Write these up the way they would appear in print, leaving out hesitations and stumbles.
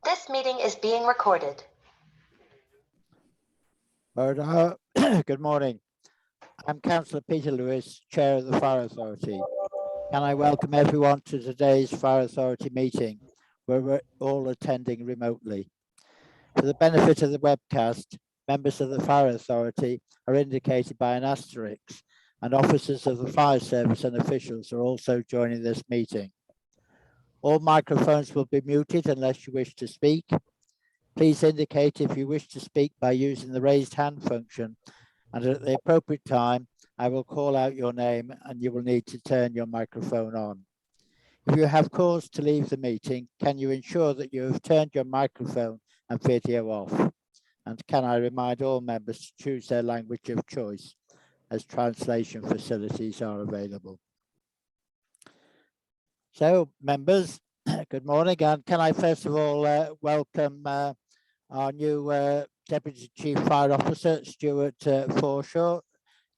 This meeting is being recorded. Good morning. I'm Councillor Peter Lewis, Chair of the Fire Authority. Can I welcome everyone to today's Fire Authority meeting, where we're all attending remotely. For the benefit of the webcast, members of the Fire Authority are indicated by an asterisk, and officers of the fire service and officials are also joining this meeting. All microphones will be muted unless you wish to speak. Please indicate if you wish to speak by using the raised hand function, and at the appropriate time, I will call out your name and you will need to turn your microphone on. If you have cause to leave the meeting, can you ensure that you have turned your microphone and video off? And can I remind all members to choose their language of choice, as translation facilities are available. So, members, good morning, and can I first of all welcome our new Deputy Chief Fire Officer, Stuart Forshaw,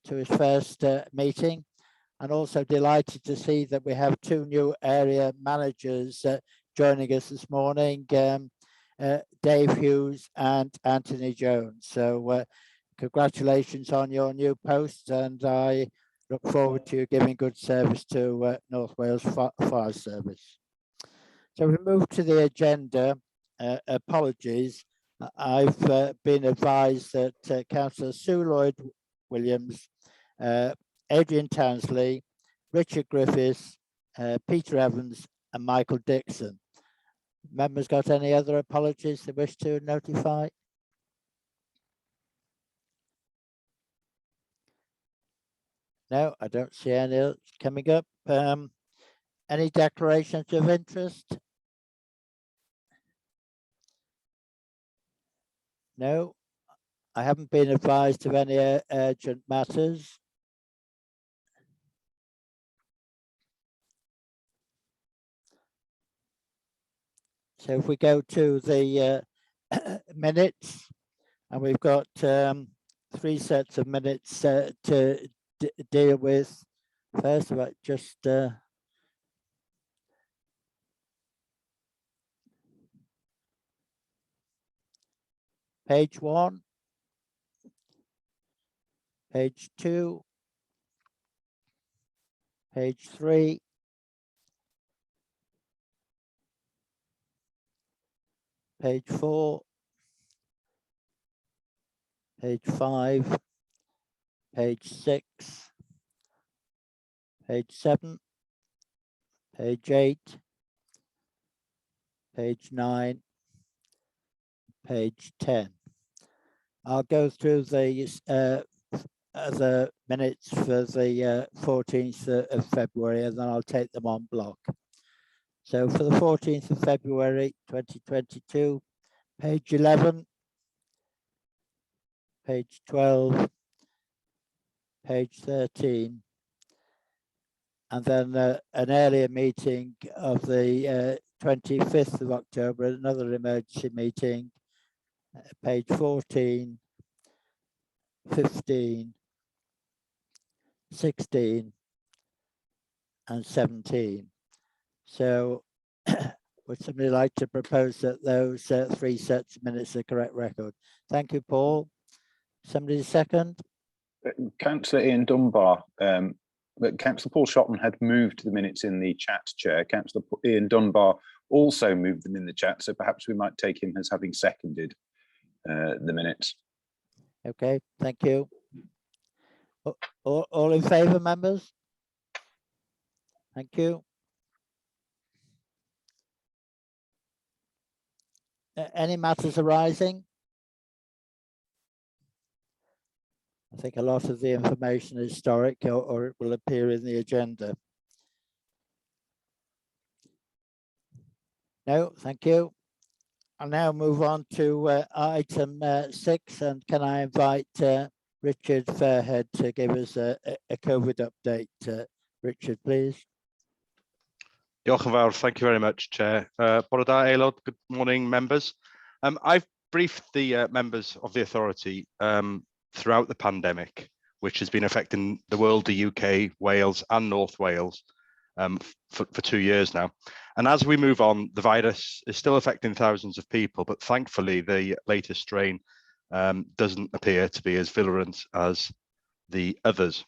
to his first meeting, and also delighted to see that we have two new area managers joining us this morning, Dave Hughes and Anthony Jones. So congratulations on your new posts, and I look forward to you giving good service to North Wales Fire Service. So we move to the agenda. Apologies. I've been advised that Councillor Sue Lloyd-Williams, Adrian Tansley, Richard Griffiths, Peter Evans and Michael Dixon. Members got any other apologies they wish to notify? No, I don't see any else coming up. Any declarations of interest? No, I haven't been advised of any urgent matters. So if we go to the minutes, and we've got 3 sets of minutes to deal with. First of all, just page 1, page 2, page 3, page 4, page 5, page 6, page 7, page 8, page 9, page 10. I'll go through the minutes for the 14th of February, and then I'll take them on block. So for the 14th of February 2022, page 11, page 12, page 13, and then an earlier meeting of the 25th of October, another emergency meeting, page 14, 15, 16, and 17. So would somebody like to propose that those 3 sets of minutes are correct record? Thank you, Paul. Somebody second? Councillor Ian Dunbar, but Councillor Paul Shotton had moved the minutes in the chat, Chair. Councillor Ian Dunbar also moved them in the chat, so perhaps we might take him as having seconded the minutes. Okay, thank you. All in favour, members? Thank you. Any matters arising? I think a lot of the information is historic, or it will appear in the agenda. No, thank you. I'll now move on to item 6, and can I invite Richard Fairhead to give us a COVID update. Richard, please. Diolch yn fawr. Thank you very much, Chair. Bore da, Aelod. Good morning, members. I've briefed the members of the authority throughout the pandemic, which has been affecting the world, the UK, Wales and North Wales, for 2 years now. And as we move on, the virus is still affecting thousands of people, but thankfully the latest strain doesn't appear to be as virulent as the others.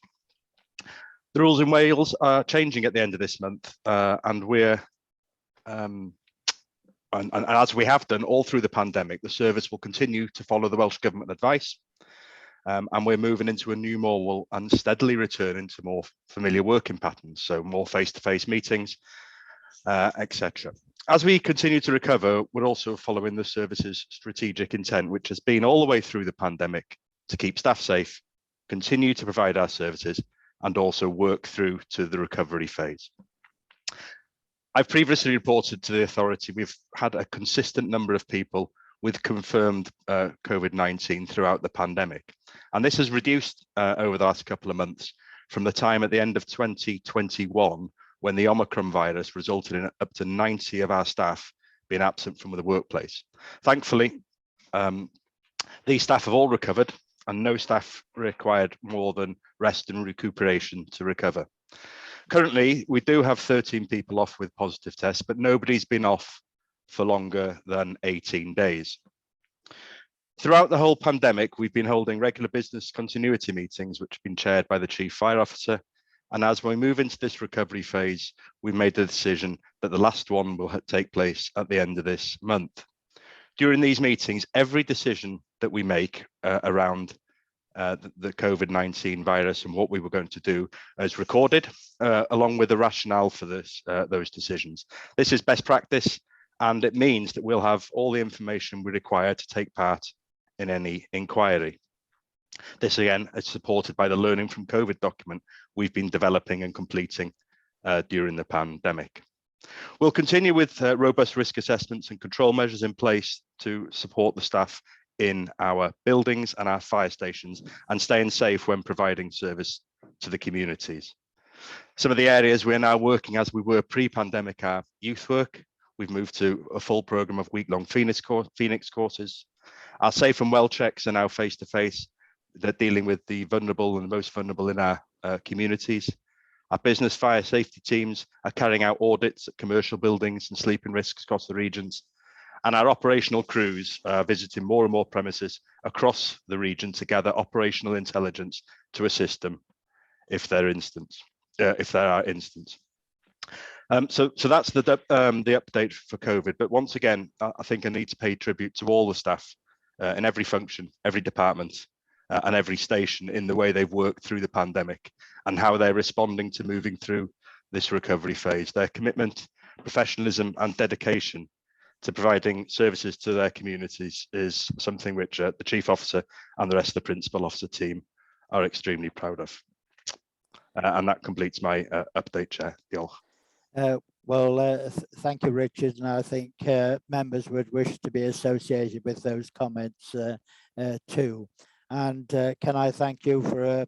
The rules in Wales are changing at the end of this month, and we're and as we have done all through the pandemic, the service will continue to follow the Welsh Government advice, and we're moving into a new normal and steadily returning to more familiar working patterns, so more face-to-face meetings, etc. As we continue to recover, we're also following the service's strategic intent, which has been all the way through the pandemic to keep staff safe, continue to provide our services, and also work through to the recovery phase. I've previously reported to the authority we've had a consistent number of people with confirmed COVID-19 throughout the pandemic. And this has reduced over the last couple of months from the time at the end of 2021, when the Omicron virus resulted in up to 90 of our staff being absent from the workplace. Thankfully, these staff have all recovered, and no staff required more than rest and recuperation to recover. Currently, we do have 13 people off with positive tests, but nobody's been off for longer than 18 days. Throughout the whole pandemic, we've been holding regular business continuity meetings, which have been chaired by the Chief Fire Officer. And as we move into this recovery phase, we've made the decision that the last one will take place at the end of this month. During these meetings, every decision that we make around the COVID-19 virus and what we were going to do is recorded, along with the rationale for those decisions. This is best practice, and it means that we'll have all the information we require to take part in any inquiry. This again is supported by the Learning from COVID document we've been developing and completing during the pandemic. We'll continue with robust risk assessments and control measures in place to support the staff in our buildings and our fire stations, and staying safe when providing service to the communities. Some of the areas we're now working as we were pre-pandemic are youth work. We've moved to a full program of week-long Phoenix courses. Our safe and well checks are now face-to-face. They're dealing with the vulnerable and the most vulnerable in our communities. Our business fire safety teams are carrying out audits at commercial buildings and sleeping risks across the regions. And our operational crews are visiting more and more premises across the region to gather operational intelligence to assist them if there are instances. So that's the update for COVID. But once again, I think I need to pay tribute to all the staff in every function, every department, and every station in the way they've worked through the pandemic and how they're responding to moving through this recovery phase. Their commitment, professionalism, and dedication to providing services to their communities is something which the Chief Officer and the rest of the Principal Officer team are extremely proud of. And that completes my update, Chair. Thank you, Richard. And I think members would wish to be associated with those comments too. And can I thank you for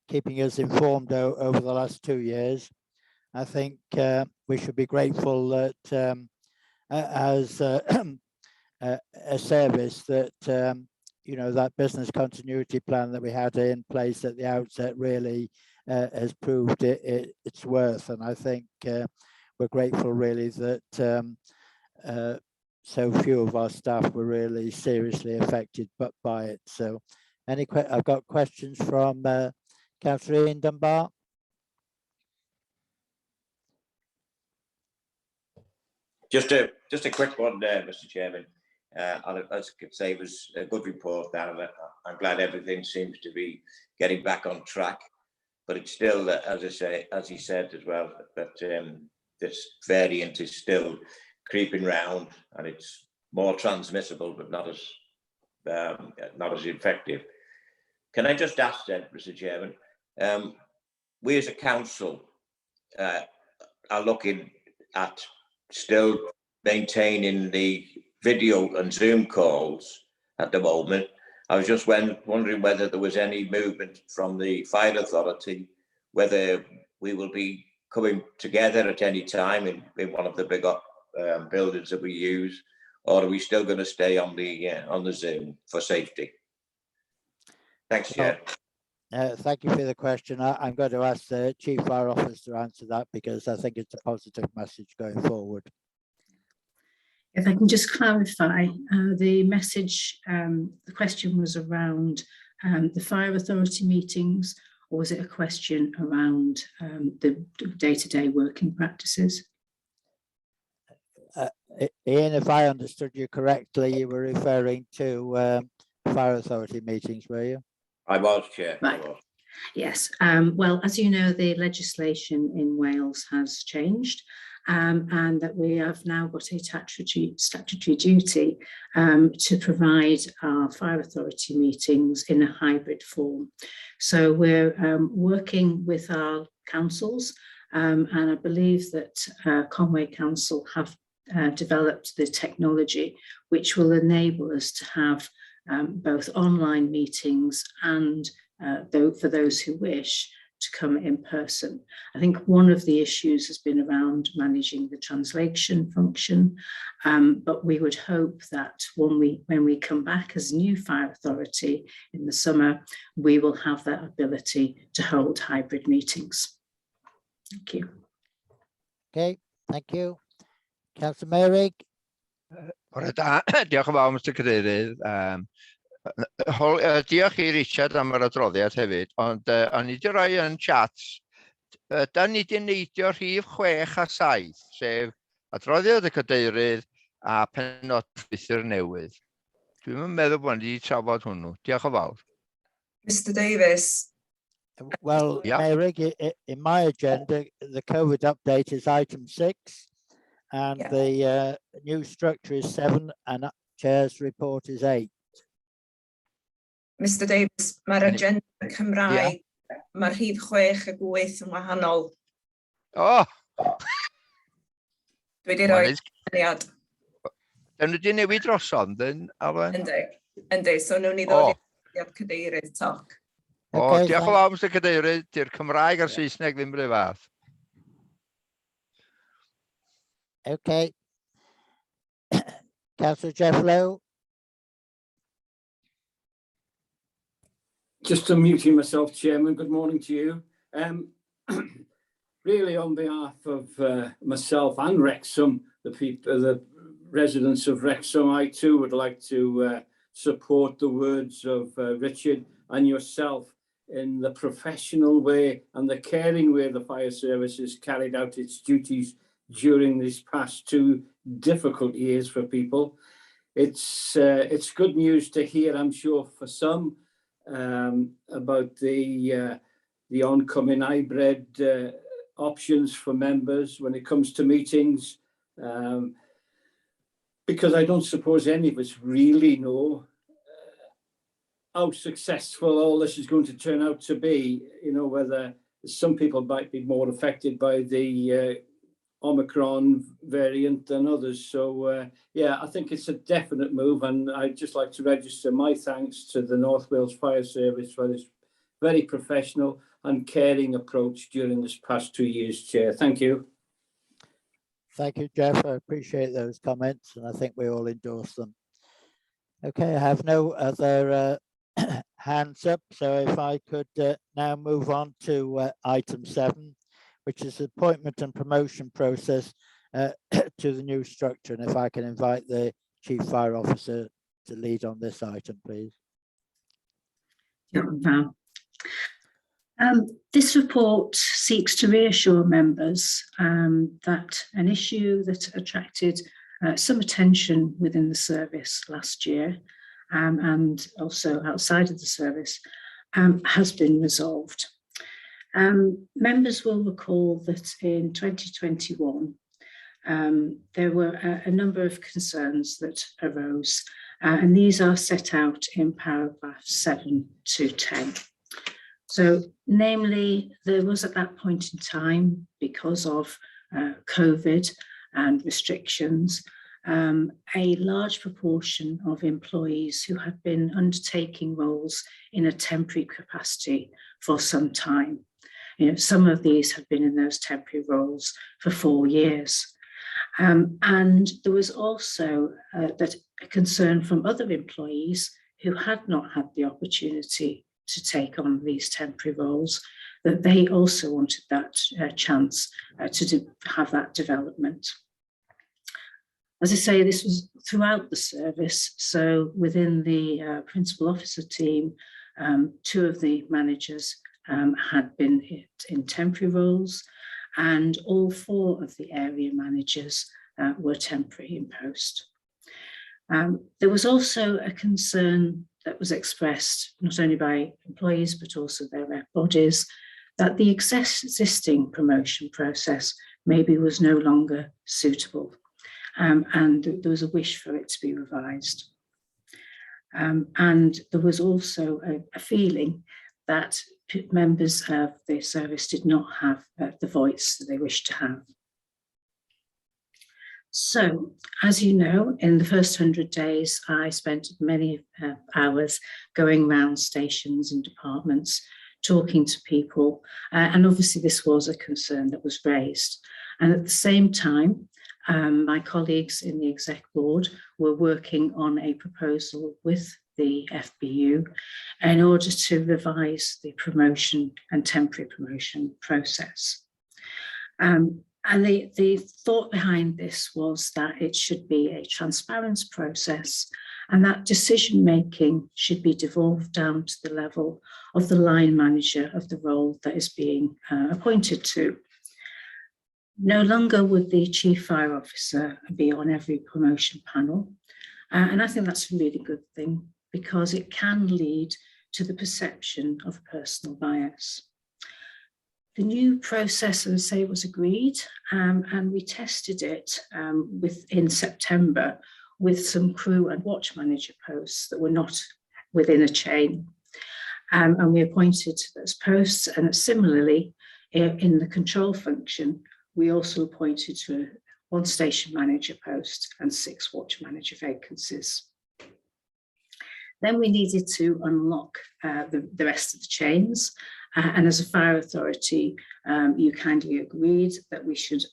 keeping us informed over the last 2 years. I think we should be grateful that as a service that that business continuity plan that we had in place at the outset really has proved its worth, and I think we're grateful really that so few of our staff were really seriously affected by it. So I've got questions from Councillor Ian Dunbar. Just a quick one there, Mr. Chairman. As I could say, it was a good report, Dan. I'm glad everything seems to be getting back on track. But it's still, as he said as well, that this variant is still creeping round, and it's more transmissible, but not as effective. Can I just ask then, Mr. Chairman, we as a council are looking at still maintaining the video and Zoom calls at the moment. I was just wondering whether there was any movement from the fire authority, whether we will be coming together at any time in one of the big buildings that we use, or are we still going to stay on the Zoom for safety? Thanks, Chair. Thank you for the question. I'm going to ask the Chief Fire Officer to answer that because I think it's a positive message going forward. If I can just clarify, the message, the question was around the fire authority meetings, or was it a question around the day-to-day working practices? Ian, if I understood you correctly, you were referring to fire authority meetings, were you? I was, Chair. Right. I was. Yes. Well, as you know, the legislation in Wales has changed, and that we have now got a statutory duty to provide our fire authority meetings in a hybrid form. So we're working with our councils, and I believe that Conway Council have developed the technology which will enable us to have both online meetings and for those who wish to come in person. I think one of the issues has been around managing the translation function, but we would hope that when we come back as a new fire authority in the summer, we will have that ability to hold hybrid meetings. Thank you. Okay, thank you. Councillor Mawrth. Bore da, diolch yn fawr, Mr Cadeirydd. Diolch i Richard am yr adroddiad hefyd, ond o'n i wedi rhoi yn chat, da ni wedi neidio rhif 6 a 7, sef adroddiad y Cadeirydd a penod ffithyr newydd. Dwi'n meddwl bod ni wedi trafod hwnnw. Diolch yn fawr. Mr Davis. Well, Yeah. Mawrth, in my agenda, the COVID update is item 6, and Yeah. the new structure is 7, and Chair's report is 8. Mr Davis, mae'r agenda Cymraeg, Yeah. mae'r rhif 6 ac 8 yn wahanol. O! Dwi wedi rhoi syniad. Dyn nhw wedi newid drosodd, Alwen? Yndi, so nhw'n i ddod i'r cadeirydd toc. O, Okay, diolch yn fawr, Mr Cadeirydd. Di'r Cymraeg a'r Saesneg ddim rhy fath. Okay. Councillor Jeff Lowe. Just unmuting myself, Chairman. Good morning to you. Really, on behalf of myself and Wrexham, the residents of Wrexham, I too would like to support the words of Richard and yourself in the professional way and the caring way the fire service has carried out its duties during these past 2 difficult years for people. It's good news to hear, I'm sure, for some, about the oncoming hybrid options for members when it comes to meetings, because I don't suppose any of us really know how successful all this is going to turn out to be. You know, whether some people might be more affected by the Omicron variant than others. So yeah, I think it's a definite move, and I'd just like to register my thanks to the North Wales Fire Service for this very professional and caring approach during this past 2 years, Chair. Thank you. Thank you, Jeff. I appreciate those comments, and I think we all endorse them. Okay, I have no other hands up, so if I could now move on to item 7, which is the appointment and promotion process to the new structure. And if I can invite the Chief Fire Officer to lead on this item, please. This report seeks to reassure members that an issue that attracted some attention within the service last year and also outside of the service has been resolved. Members will recall that in 2021, there were a number of concerns that arose, and these are set out in paragraphs 7 to 10. So, namely, there was at that point in time, because of COVID and restrictions, a large proportion of employees who had been undertaking roles in a temporary capacity for some time. You know, some of these have been in those temporary roles for 4 years. And there was also a concern from other employees who had not had the opportunity to take on these temporary roles, that they also wanted that chance to have that development. As I say, this was throughout the service. So within the principal officer team, 2 of the managers had been in temporary roles, and all 4 of the area managers were temporary in post. There was also a concern that was expressed not only by employees but also their rep bodies that the existing promotion process maybe was no longer suitable, and there was a wish for it to be revised. And there was also a feeling that members of the service did not have the voice that they wished to have. So, as you know, in the first 100 days, I spent many hours going around stations and departments, talking to people, and obviously this was a concern that was raised. And at the same time, my colleagues in the exec board were working on a proposal with the FBU in order to revise the promotion and temporary promotion process. And the thought behind this was that it should be a transparent process, and that decision-making should be devolved down to the level of the line manager of the role that is being appointed to. No longer would the Chief Fire Officer be on every promotion panel, and I think that's a really good thing because it can lead to the perception of personal bias. The new process, as I say, was agreed, and we tested it in September with some crew and watch manager posts that were not within a chain. And we appointed those posts, and similarly, in the control function, we also appointed to 1 station manager post and 6 watch manager vacancies. Then we needed to unlock the rest of the chains. And as a fire authority, you kindly agreed that we should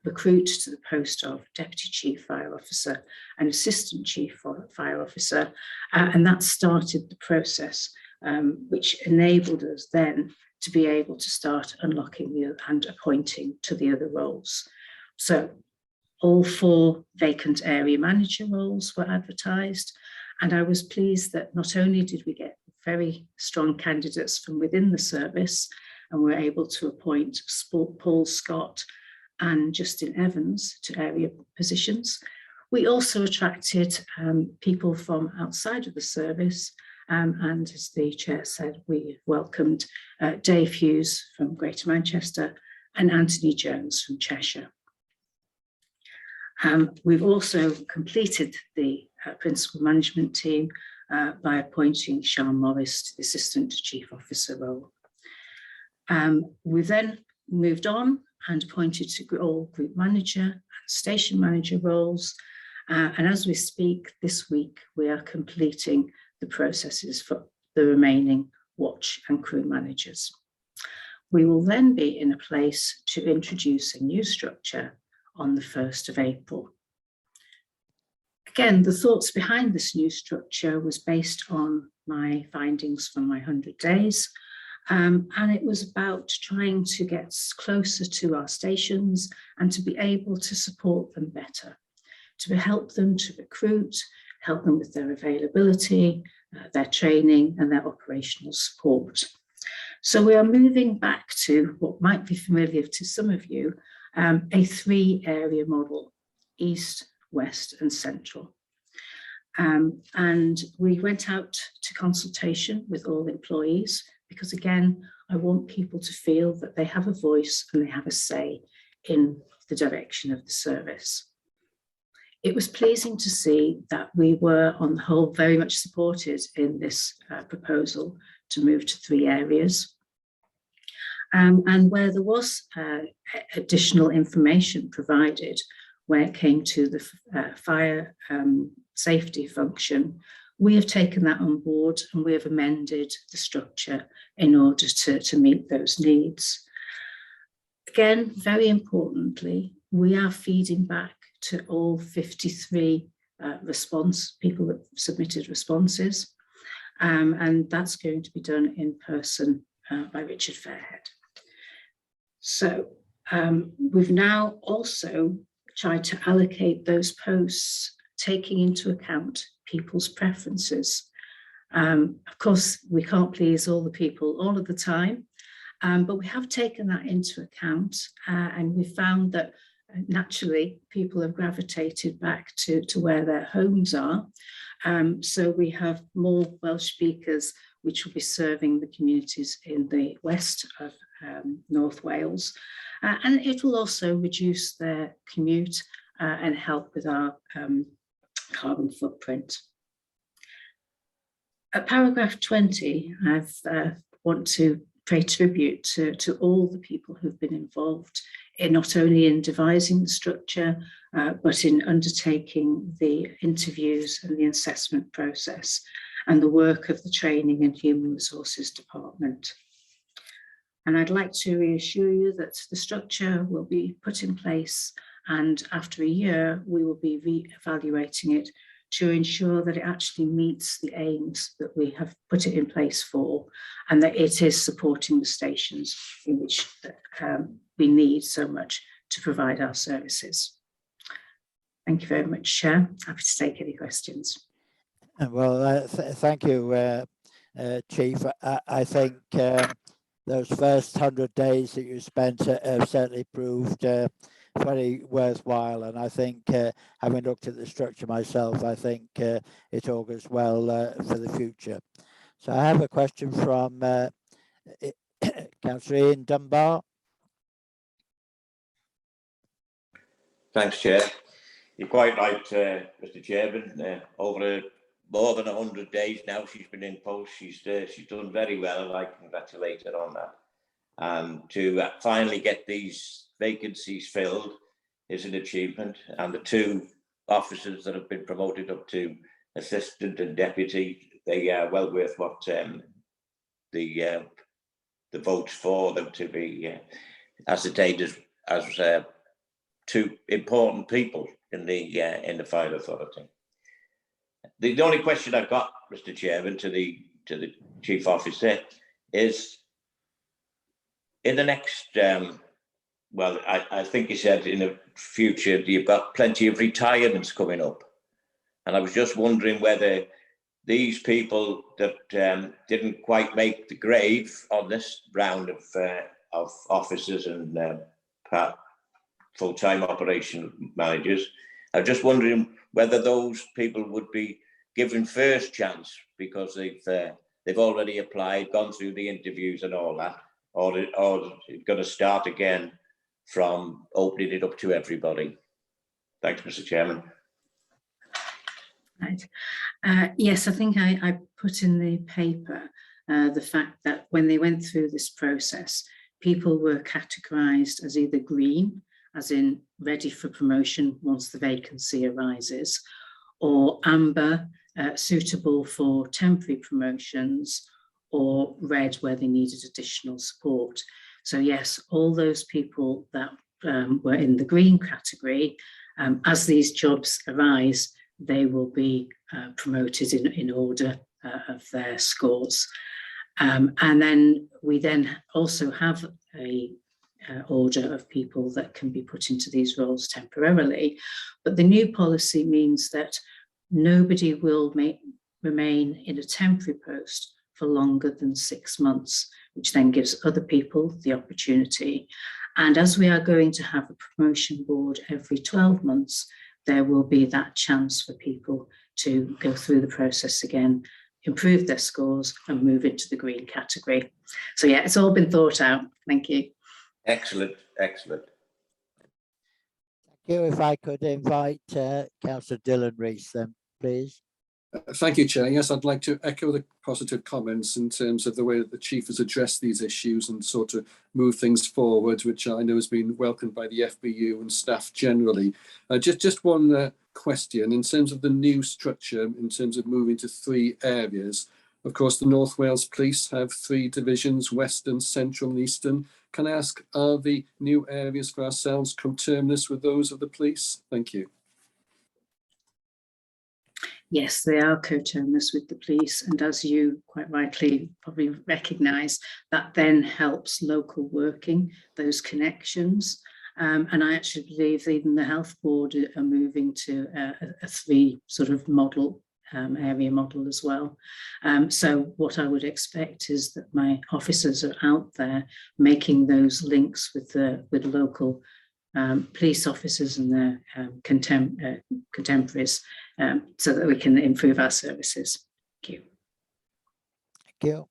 recruit to the post of Deputy Chief Fire Officer and Assistant Chief Fire Officer. And that started the process, which enabled us then to be able to start unlocking and appointing to the other roles. So all 4 vacant area manager roles were advertised. And I was pleased that not only did we get very strong candidates from within the service, and we're able to appoint Paul Scott and Justin Evans to area positions, we also attracted people from outside of the service. And as the chair said, we welcomed Dave Hughes from Greater Manchester and Anthony Jones from Cheshire. We've also completed the principal management team by appointing Sean Morris to the Assistant Chief Officer role. We then moved on and appointed to all group manager and station manager roles. And as we speak this week, we are completing the processes for the remaining watch and crew managers. We will then be in a place to introduce a new structure on the 1st of April. Again, the thoughts behind this new structure was based on my findings from my 100 days. And it was about trying to get closer to our stations and to be able to support them better, to help them to recruit, help them with their availability, their training and their operational support. So we are moving back to what might be familiar to some of you, a 3-area model, East, West and Central. And we went out to consultation with all employees because, again, I want people to feel that they have a voice and they have a say in the direction of the service. It was pleasing to see that we were, on the whole, very much supported in this proposal to move to 3 areas. And where there was additional information provided, where it came to the fire safety function, we have taken that on board and we have amended the structure in order to meet those needs. Again, very importantly, we are feeding back to all 53 people that submitted responses. and that's going to be done in person by Richard Fairhead. So we've now also tried to allocate those posts, taking into account people's preferences. Of course, we can't please all the people all of the time, but we have taken that into account, and we found that naturally people have gravitated back to where their homes are. So we have more Welsh speakers which will be serving the communities in the west of North Wales. And it will also reduce their commute and help with our carbon footprint. At paragraph 20, I want to pay tribute to all the people who've been involved in not only in devising the structure, but in undertaking the interviews and the assessment process and the work of the Training and Human Resources Department. And I'd like to reassure you that the structure will be put in place, and after a year, we will be re-evaluating it to ensure that it actually meets the aims that we have put it in place for, and that it is supporting the stations in which we need so much to provide our services. Thank you very much, Chair. Happy to take any questions. Well, thank you, Chief. I think those first 100 days that you spent have certainly proved very worthwhile, and I think having looked at the structure myself, I think it augurs well for the future. So I have a question from Councillor Ian Dunbar. Thanks, Chair. You're quite right, Mr. Chairman. Over more than 100 days now she's been in post. She's done very well, and I congratulate her on that. And to finally get these vacancies filled is an achievement. And the two officers that have been promoted up to assistant and deputy, they are well worth what the votes for them to be ascertained as two important people in the fire authority. The only question I've got, Mr. Chairman, to the Chief Officer is, in the next, well, I think you said in the future you've got plenty of retirements coming up, and I was just wondering whether these people that didn't quite make the grade on this round of officers and full-time operation managers, I'm just wondering whether those people would be given first chance because they've already applied, gone through the interviews and all that, or going to start again from opening it up to everybody. Thanks, Mr. Chairman. Right. Yes, I think I put in the paper the fact that when they went through this process, people were categorised as either green, as in ready for promotion once the vacancy arises, or amber, suitable for temporary promotions, or red where they needed additional support. So yes, all those people that were in the green category, as these jobs arise, they will be promoted in order of their scores. And then we then also have a order of people that can be put into these roles temporarily. But the new policy means that nobody will remain in a temporary post for longer than 6 months, which then gives other people the opportunity. And as we are going to have a promotion board every 12 months, there will be that chance for people to go through the process again, improve their scores and move into the green category. So yeah, it's all been thought out. Thank you. Excellent, excellent. Thank you. If I could invite Councillor Dylan Rees then, please. Thank you, Chair. Yes, I'd like to echo the positive comments in terms of the way that the Chief has addressed these issues and sort of move things forward, which I know has been welcomed by the FBU and staff generally. Just one question in terms of the new structure, in terms of moving to 3 areas. Of course, the North Wales Police have 3 divisions, Western, Central and Eastern. Can I ask, are the new areas for ourselves coterminous with those of the police? Thank you. Yes, they are coterminous with the police, and as you quite rightly probably recognise, that then helps local working, those connections. And I actually believe even the health board are moving to a 3 sort of model, area model as well. So what I would expect is that my officers are out there making those links with local police officers and their contemporaries, so that we can improve our services. Thank you. Thank you.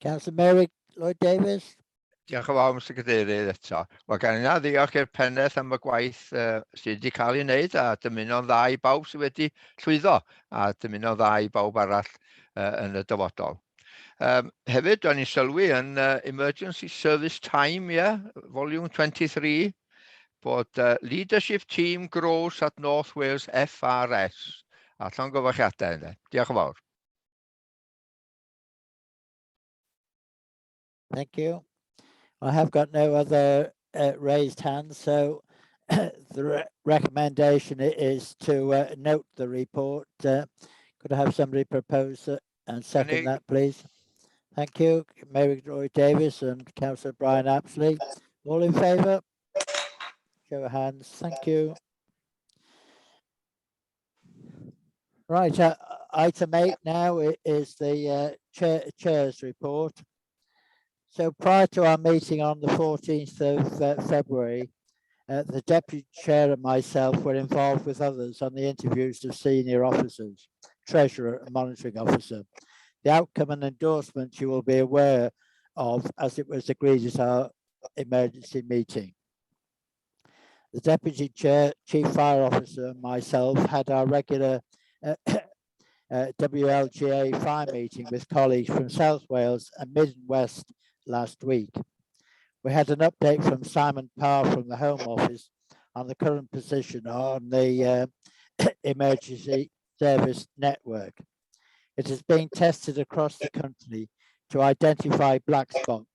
Councillor Mary Lloyd-Davies. Diolch yn fawr, Mr Cadeirydd, eto. Wel, gan yna ddiolch i'r pennaeth am y gwaith sydd wedi cael ei wneud, a dymuno'n dda i bawb sydd wedi llwyddo, a dymuno'n dda i bawb arall yn y dyfodol. Hefyd, do'n i'n sylwi yn Emergency Service Time, volume 23, bod Leadership Team grows at North Wales FRS. A llongyfarchiadau yna. Diolch yn fawr. Thank you. I have got no other raised hands, so the recommendation is to note the report. Could I have somebody propose and second that, please? Thank you. Mary Lloyd-Davies and Councillor Brian Apsley. All in favour? Show of hands. Thank you. Right, item 8 now is the Chair's report. So prior to our meeting on the 14th of February, the Deputy Chair and myself were involved with others on the interviews of senior officers, Treasurer and Monitoring Officer. The outcome and endorsement you will be aware of as it was agreed at our emergency meeting. The Deputy Chair, Chief Fire Officer and myself had our regular WLGA fire meeting with colleagues from South Wales and Mid and West last week. We had an update from Simon Parr from the Home Office on the current position on the emergency service network. It is being tested across the country to identify black spots,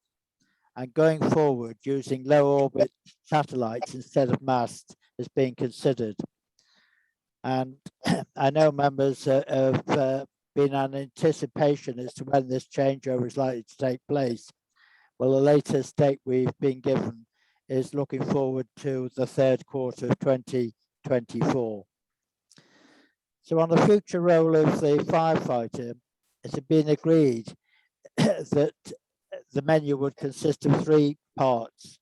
and going forward using low orbit satellites instead of masts is being considered. And I know members have been in anticipation as to when this changeover is likely to take place. Well, the latest date we've been given is looking forward to the third quarter of 2024. So on the future role of the firefighter, it had been agreed that the menu would consist of 3 parts.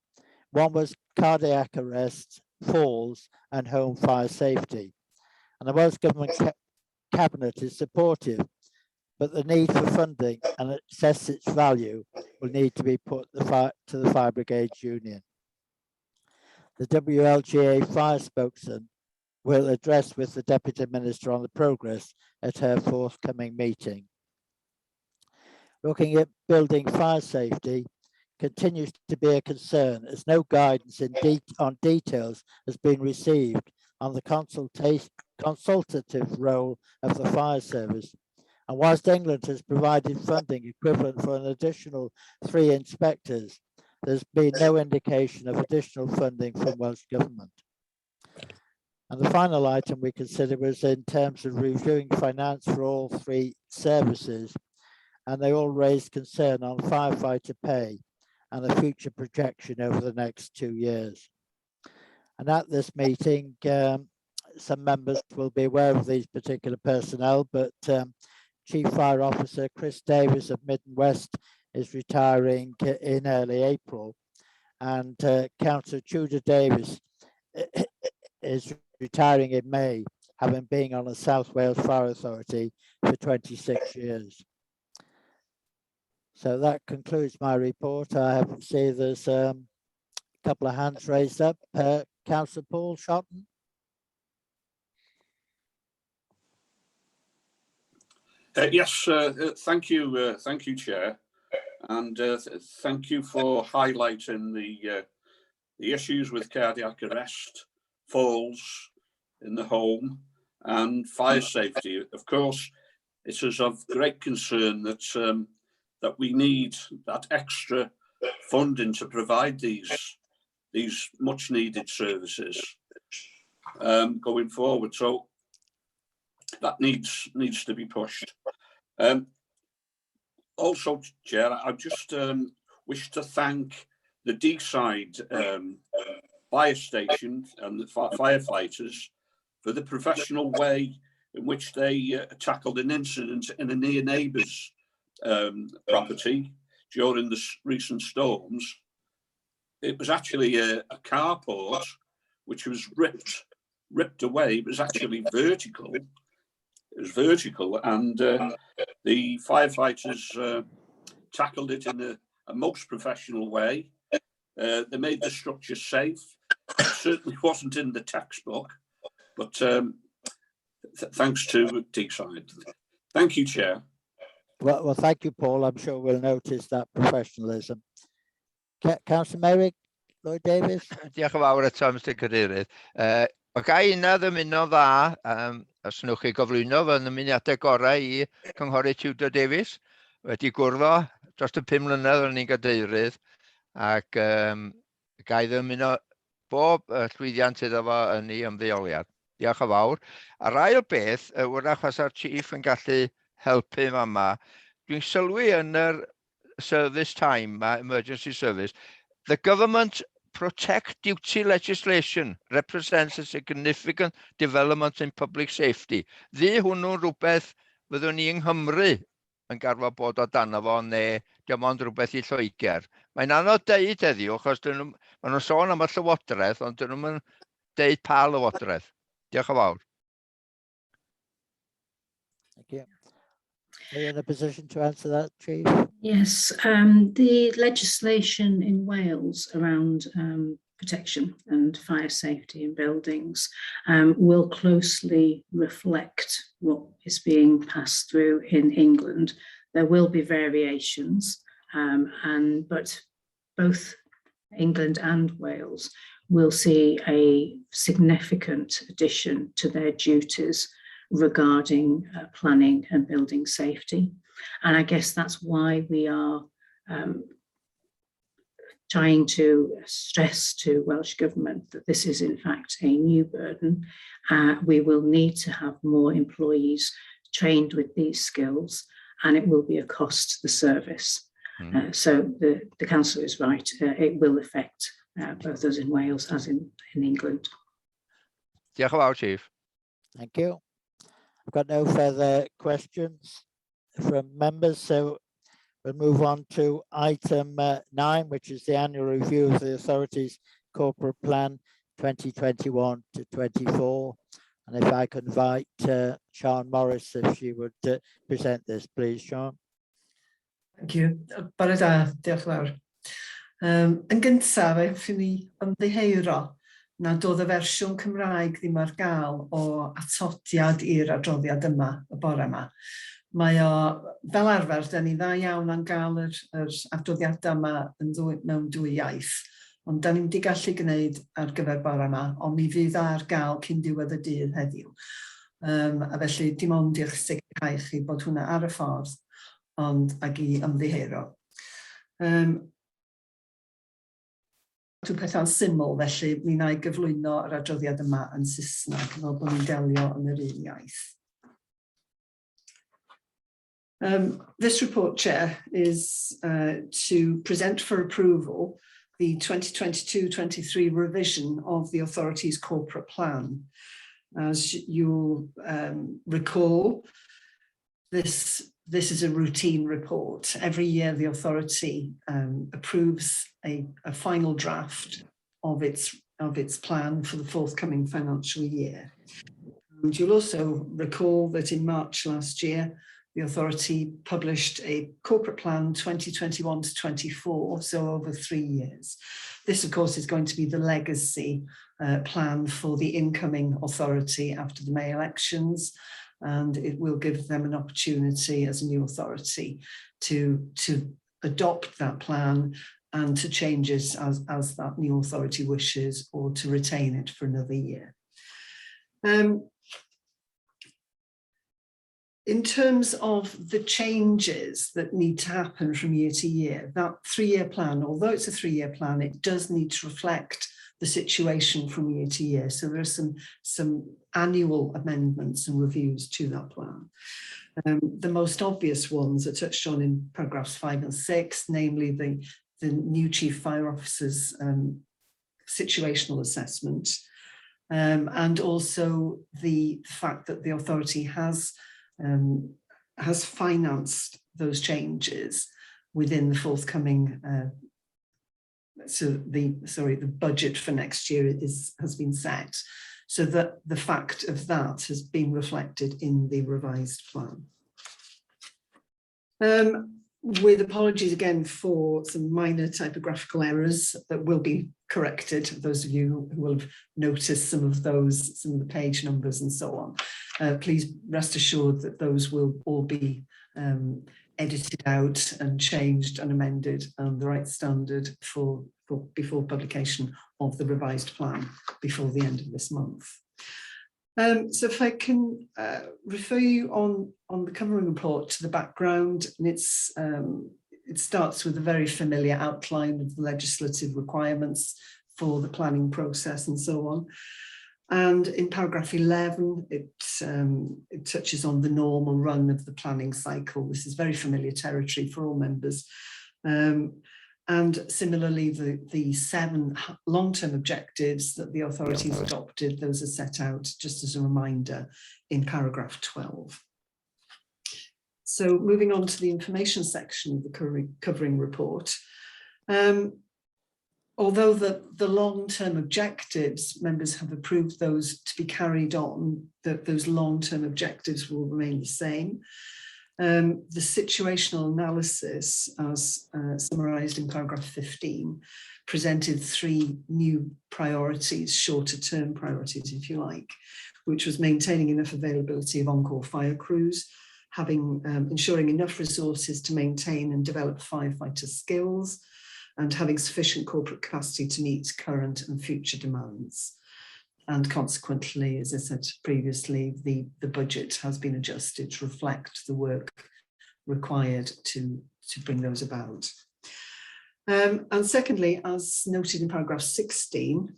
One was cardiac arrest, falls, and home fire safety. And the Welsh Government Cabinet is supportive, but the need for funding and assess its value will need to be put to the Fire Brigades Union. The WLGA fire spokesman will address with the Deputy Minister on the progress at her forthcoming meeting. Looking at building fire safety continues to be a concern as no guidance on details has been received on the consultative role of the fire service. And whilst England has provided funding equivalent for an additional 3 inspectors, there's been no indication of additional funding from Welsh Government. And the final item we considered was in terms of reviewing finance for all 3 services, and they all raised concern on firefighter pay and the future projection over the next 2 years. And at this meeting, some members will be aware of these particular personnel, but Chief Fire Officer Chris Davis of Mid and West is retiring in early April, and Councillor Tudor Davis is retiring in May, having been on the South Wales Fire Authority for 26 years. So that concludes my report. I see there's a couple of hands raised up. Councillor Paul Shotton. Yes, thank you, Chair, and thank you for highlighting the issues with cardiac arrest, falls in the home, and fire safety. Of course, it is of great concern that that we need that extra funding to provide these much-needed services going forward. So that needs to be pushed. Also, Chair, I just wish to thank the Deeside fire station and the firefighters for the professional way in which they tackled an incident in a near neighbour's property during the recent storms. It was actually a carport which was ripped away. It was actually vertical. It was vertical, and the firefighters tackled it in a most professional way. They made the structure safe. It certainly wasn't in the textbook, but thanks to Deeside. Thank you, Chair. Well, thank you, Paul. I'm sure we'll notice that professionalism. Councillor Merrick, Lloyd Davis. Diolch yn fawr eto, Mr Cadeirydd. O gai una ddymuno dda, os nwch chi gyflwyno fy ymuniadau gorau i Cynghorydd Tudor Davies. Wedi gwrdd dros y 5 mlynedd o'n i'n gadeirydd, ac gai ddymuno bob llwyddiant iddo fo yn ei ymddeoliad. Diolch yn fawr. A'r ail beth, wrach fasa'r chief yn gallu helpu yma. Dwi'n sylwi yn yr service time, emergency service, the government protect duty legislation represents a significant development in public safety. Ddi hwnnw'n rhywbeth fyddwn ni yng Nghymru yn garfod bod o dano fo, neu dim ond rhywbeth i Lloegr. Mae'n anodd deud heddiw, achos maen nhw'n sôn am y llywodraeth, ond dyn nhw'n deud pa lywodraeth. Diolch yn fawr. Thank you. Are you in a position to answer that, Chief? Yes, the legislation in Wales around protection and fire safety in buildings will closely reflect what is being passed through in England. There will be variations, but both England and Wales will see a significant addition to their duties regarding planning and building safety. And I guess that's why we are trying to stress to Welsh Government that this is in fact a new burden. We will need to have more employees trained with these skills, and it will be a cost to the service. So the Council is right, it will affect both those in Wales as in England. Diolch yn fawr, Chief. Thank you. I've got no further questions from members, so we'll move on to item 9, which is the annual review of the authority's corporate plan 2021 to 24. And if I could invite Sian Morris, if she would present this, please, Sian. Thank you. Bore da, diolch yn fawr. Yn gyntaf, eich ni ymddiheuro nad oedd y fersiwn Cymraeg ddim ar gael o atodiad i'r adroddiad yma, y bore yma. Mae o, fel arfer, da ni dda iawn am gael yr adroddiadau yma mewn 2 iaith, ond da ni'n di gallu gwneud ar gyfer bore yma, ond mi fydd ar gael cyn diwedd y dydd heddiw. A felly, dim ond i'ch sicrhau chi bod hwnna ar y ffordd, ond ag I ymddiheuro. Dwi'n pethau'n syml, felly mi na I gyflwyno yr adroddiad yma yn Saesneg, fel bod ni'n delio yn yr un iaith. This report, Chair, is to present for approval the 2022-23 revision of the authority's corporate plan. As you'll recall, this is a routine report. Every year the authority approves a final draft of its plan for the forthcoming financial year. And you'll also recall that in March last year, the authority published a corporate plan 2021 to 24, so over 3 years. This, of course, is going to be the legacy plan for the incoming authority after the May elections, and it will give them an opportunity as a new authority to adopt that plan and to change it as that new authority wishes, or to retain it for another year. In terms of the changes that need to happen from year to year, that 3-year plan, although it's a 3-year plan, it does need to reflect the situation from year to year. So there are some annual amendments and reviews to that plan. The most obvious ones are touched on in paragraphs 5 and 6, namely the new Chief Fire Officer's situational assessment, and also the fact that the authority has financed those changes within the forthcoming. The budget for next year has been set, so that the fact of that has been reflected in the revised plan. With apologies again for some minor typographical errors that will be corrected. Those of you who will have noticed some of the page numbers and so on, please rest assured that those will all be edited out and changed and amended and the right standard for before publication of the revised plan before the end of this month. So if I can refer you on the covering report to the background, and it starts with a very familiar outline of the legislative requirements for the planning process and so on. And in paragraph 11, it touches on the normal run of the planning cycle. This is very familiar territory for all members. And similarly, the 7 long-term objectives that the authorities adopted, those are set out just as a reminder in paragraph 12. So moving on to the information section of the covering report. Although the long-term objectives, members have approved those to be carried on, that those long-term objectives will remain the same. The situational analysis, as summarised in paragraph 15, presented 3 new priorities, shorter term priorities, if you like, which was maintaining enough availability of on-call fire crews, ensuring enough resources to maintain and develop firefighter skills, and having sufficient corporate capacity to meet current and future demands. And consequently, as I said previously, the budget has been adjusted to reflect the work required to bring those about. And secondly, as noted in paragraph 16,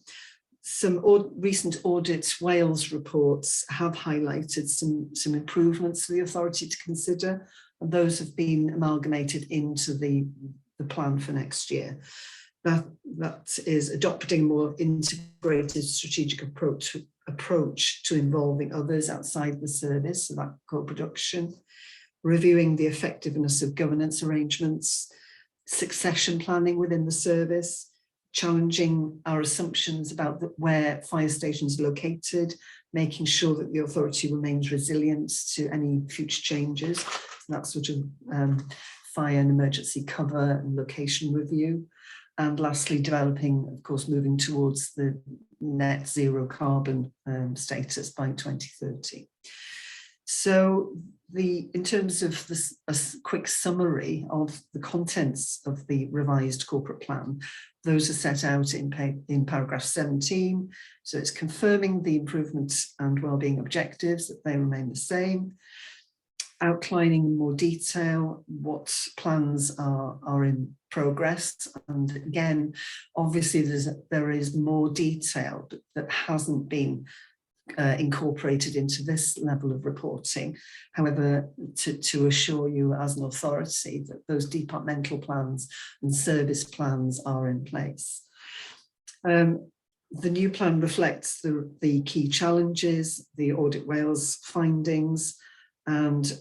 some recent Audit Wales reports have highlighted some improvements for the authority to consider, and those have been amalgamated into the plan for next year. That is adopting a more integrated strategic approach to involving others outside the service, so that co-production, reviewing the effectiveness of governance arrangements, succession planning within the service, challenging our assumptions about where fire stations are located, making sure that the authority remains resilient to any future changes. That sort of fire and emergency cover and location review. And lastly, developing, of course, moving towards the net zero carbon status by 2030. So in terms of this, a quick summary of the contents of the revised corporate plan, those are set out in paragraph 17. So it's confirming the improvements and wellbeing objectives, that they remain the same, outlining in more detail what plans are in progress. And again, obviously there is more detail that hasn't been incorporated into this level of reporting. However, to assure you as an authority that those departmental plans and service plans are in place. The new plan reflects the key challenges, the Audit Wales findings, and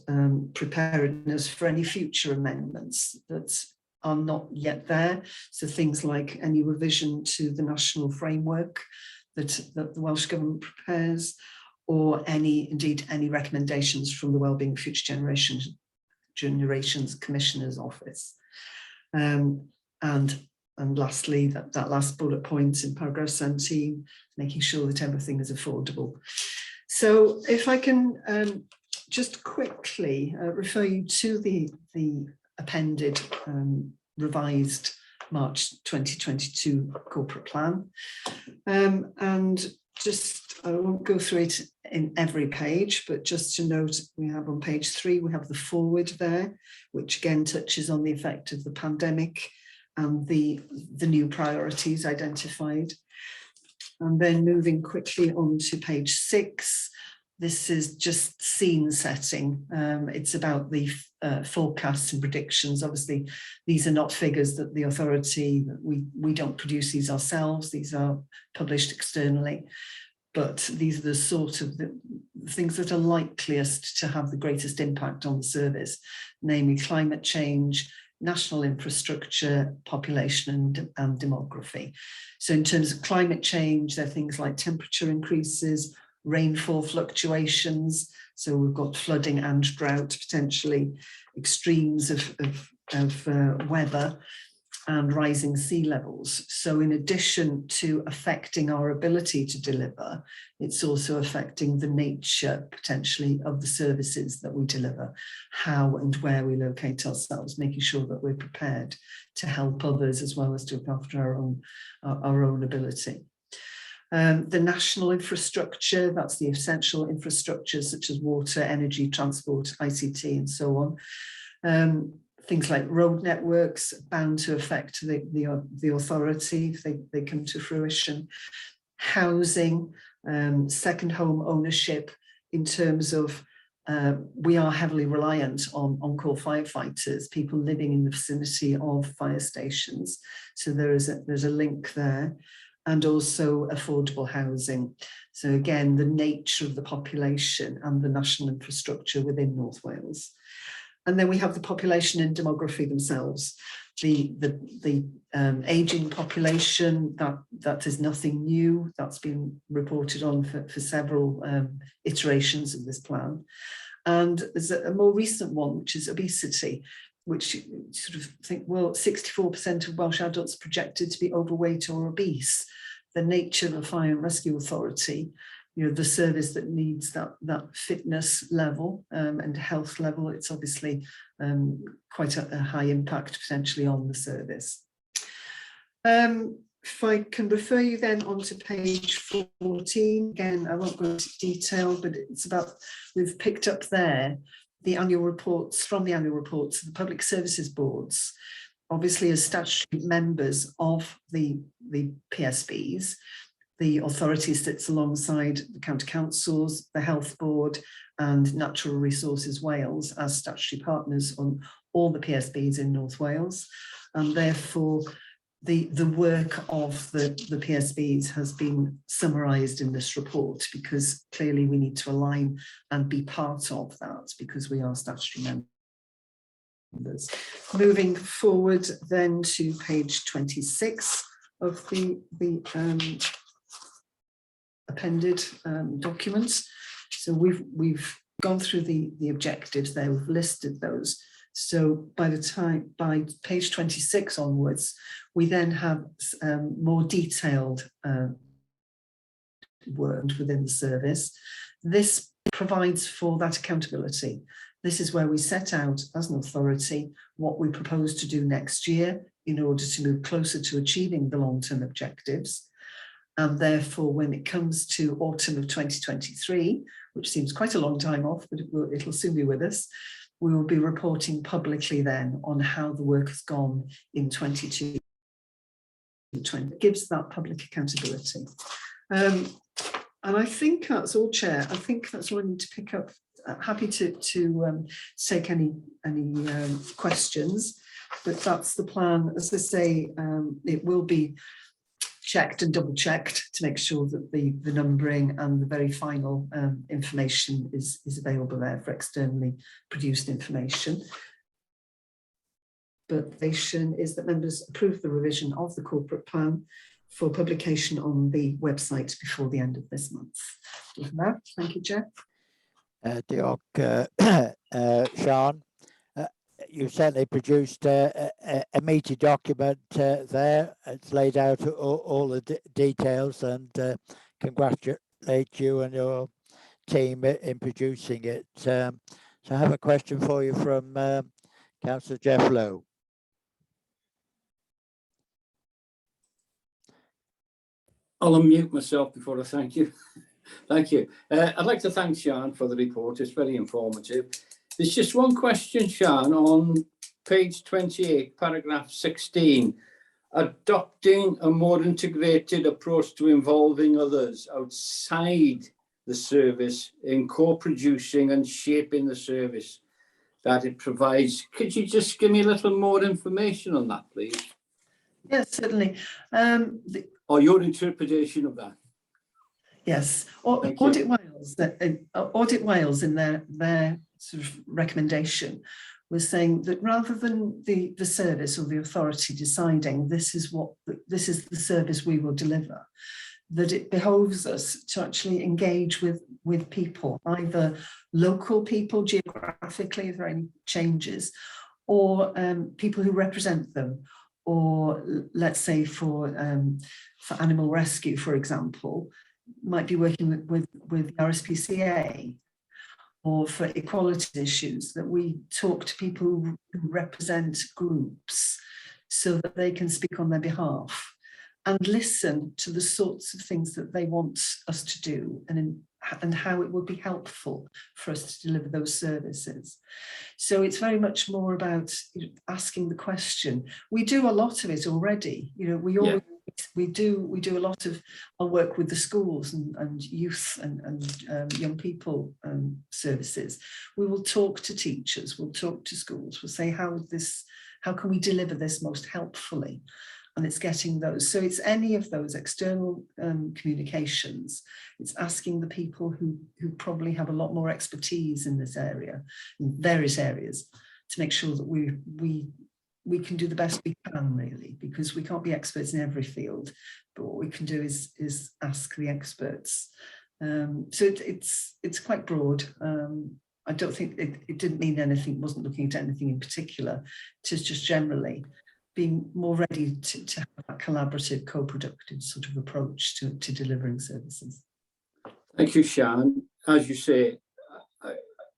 preparedness for any future amendments that are not yet there. So things like any revision to the national framework that the Welsh Government prepares, or indeed any recommendations from the Wellbeing of Future Generations Commissioner's Office. And lastly, that last bullet point in paragraph 17, making sure that everything is affordable. So if I can just quickly refer you to the appended revised March 2022 corporate plan. And just, I won't go through it in every page, but just to note, we have on page 3, we have the forward there, which again touches on the effect of the pandemic and the new priorities identified. And then moving quickly on to page 6, this is just scene setting. It's about the forecasts and predictions. Obviously, these are not figures that the authority, we don't produce these ourselves. These are published externally. But these are the sort of the things that are likeliest to have the greatest impact on the service, namely climate change, national infrastructure, population and demography. So in terms of climate change, there are things like temperature increases, rainfall fluctuations. So we've got flooding and drought, potentially extremes of weather, and rising sea levels. So in addition to affecting our ability to deliver, it's also affecting the nature potentially of the services that we deliver, how and where we locate ourselves, making sure that we're prepared to help others as well as to look after our own ability. The national infrastructure, that's the essential infrastructures such as water, energy, transport, ICT and so on. Things like road networks bound to affect the authority if they come to fruition. Housing, second home ownership in terms of we are heavily reliant on on-call firefighters, people living in the vicinity of fire stations. So there's a link there. And also affordable housing. So again, the nature of the population and the national infrastructure within North Wales. And then we have the population and demography themselves. The aging population, that is nothing new. That's been reported on for several iterations of this plan. And there's a more recent one, which is obesity, which you sort of think, well, 64% of Welsh adults are projected to be overweight or obese. The nature of the Fire and Rescue Authority, you know, the service that needs that fitness level and health level, it's obviously quite a high impact potentially on the service. If I can refer you then onto page 14, again, I won't go into detail, but it's about, we've picked up there the annual reports from the annual reports of the public services boards, obviously as statutory members of the PSBs. The authority sits alongside the county councils, the health board and Natural Resources Wales as statutory partners on all the PSBs in North Wales. And therefore the work of the PSBs has been summarised in this report, because clearly we need to align and be part of that because we are statutory members. Moving forward then to page 26 of the appended documents. So we've gone through the objectives there, we've listed those. So by page 26 onwards, we then have more detailed work within the service. This provides for that accountability. This is where we set out as an authority what we propose to do next year in order to move closer to achieving the long-term objectives. And therefore, when it comes to autumn of 2023, which seems quite a long time off, but it'll soon be with us, we will be reporting publicly then on how the work has gone in 22. It gives that public accountability. And I think that's all, Chair. I think that's all I need to pick up. Happy to take any questions, but that's the plan. As I say, it will be checked and double checked to make sure that the numbering and the very final information is available there for externally produced information. But the vision is that members approve the revision of the corporate plan for publication on the website before the end of this month. Thank you, Chair. Sean, you certainly produced a meaty document there. It's laid out all the details, and congratulate you and your team in producing it. So I have a question for you from Councillor Jeff Lowe. I'll unmute myself before I thank you. Thank you. I'd like to thank Sian for the report. It's very informative. There's just one question, Sian, on page 28, paragraph 16. adopting a more integrated approach to involving others outside the service in co-producing and shaping the service that it provides. Could you just give me a little more information on that, please? Yes, certainly. Or your interpretation of that? Yes, Thank you. Audit Wales in their sort of recommendation was saying that rather than the service or the authority deciding this is the service we will deliver, that it behoves us to actually engage with people, either local people geographically, if there are any changes, or people who represent them, or let's say for animal rescue, for example, might be working with RSPCA, or for equality issues, that we talk to people who represent groups so that they can speak on their behalf and listen to the sorts of things that they want us to do and how it would be helpful for us to deliver those services. So it's very much more about asking the question. We do a lot of it already. We do a lot of our work with the schools and youth and young people services. We will talk to teachers, we'll talk to schools, we'll say how can we deliver this most helpfully? And it's getting those. So it's any of those external communications. It's asking the people who probably have a lot more expertise in this area, in various areas, to make sure that we can do the best we can, really, because we can't be experts in every field, but what we can do is ask the experts. So it's quite broad. I don't think it didn't mean anything, wasn't looking at anything in particular. It is just generally being more ready to have that collaborative, co-productive sort of approach to delivering services. Thank you, Sian. As you say,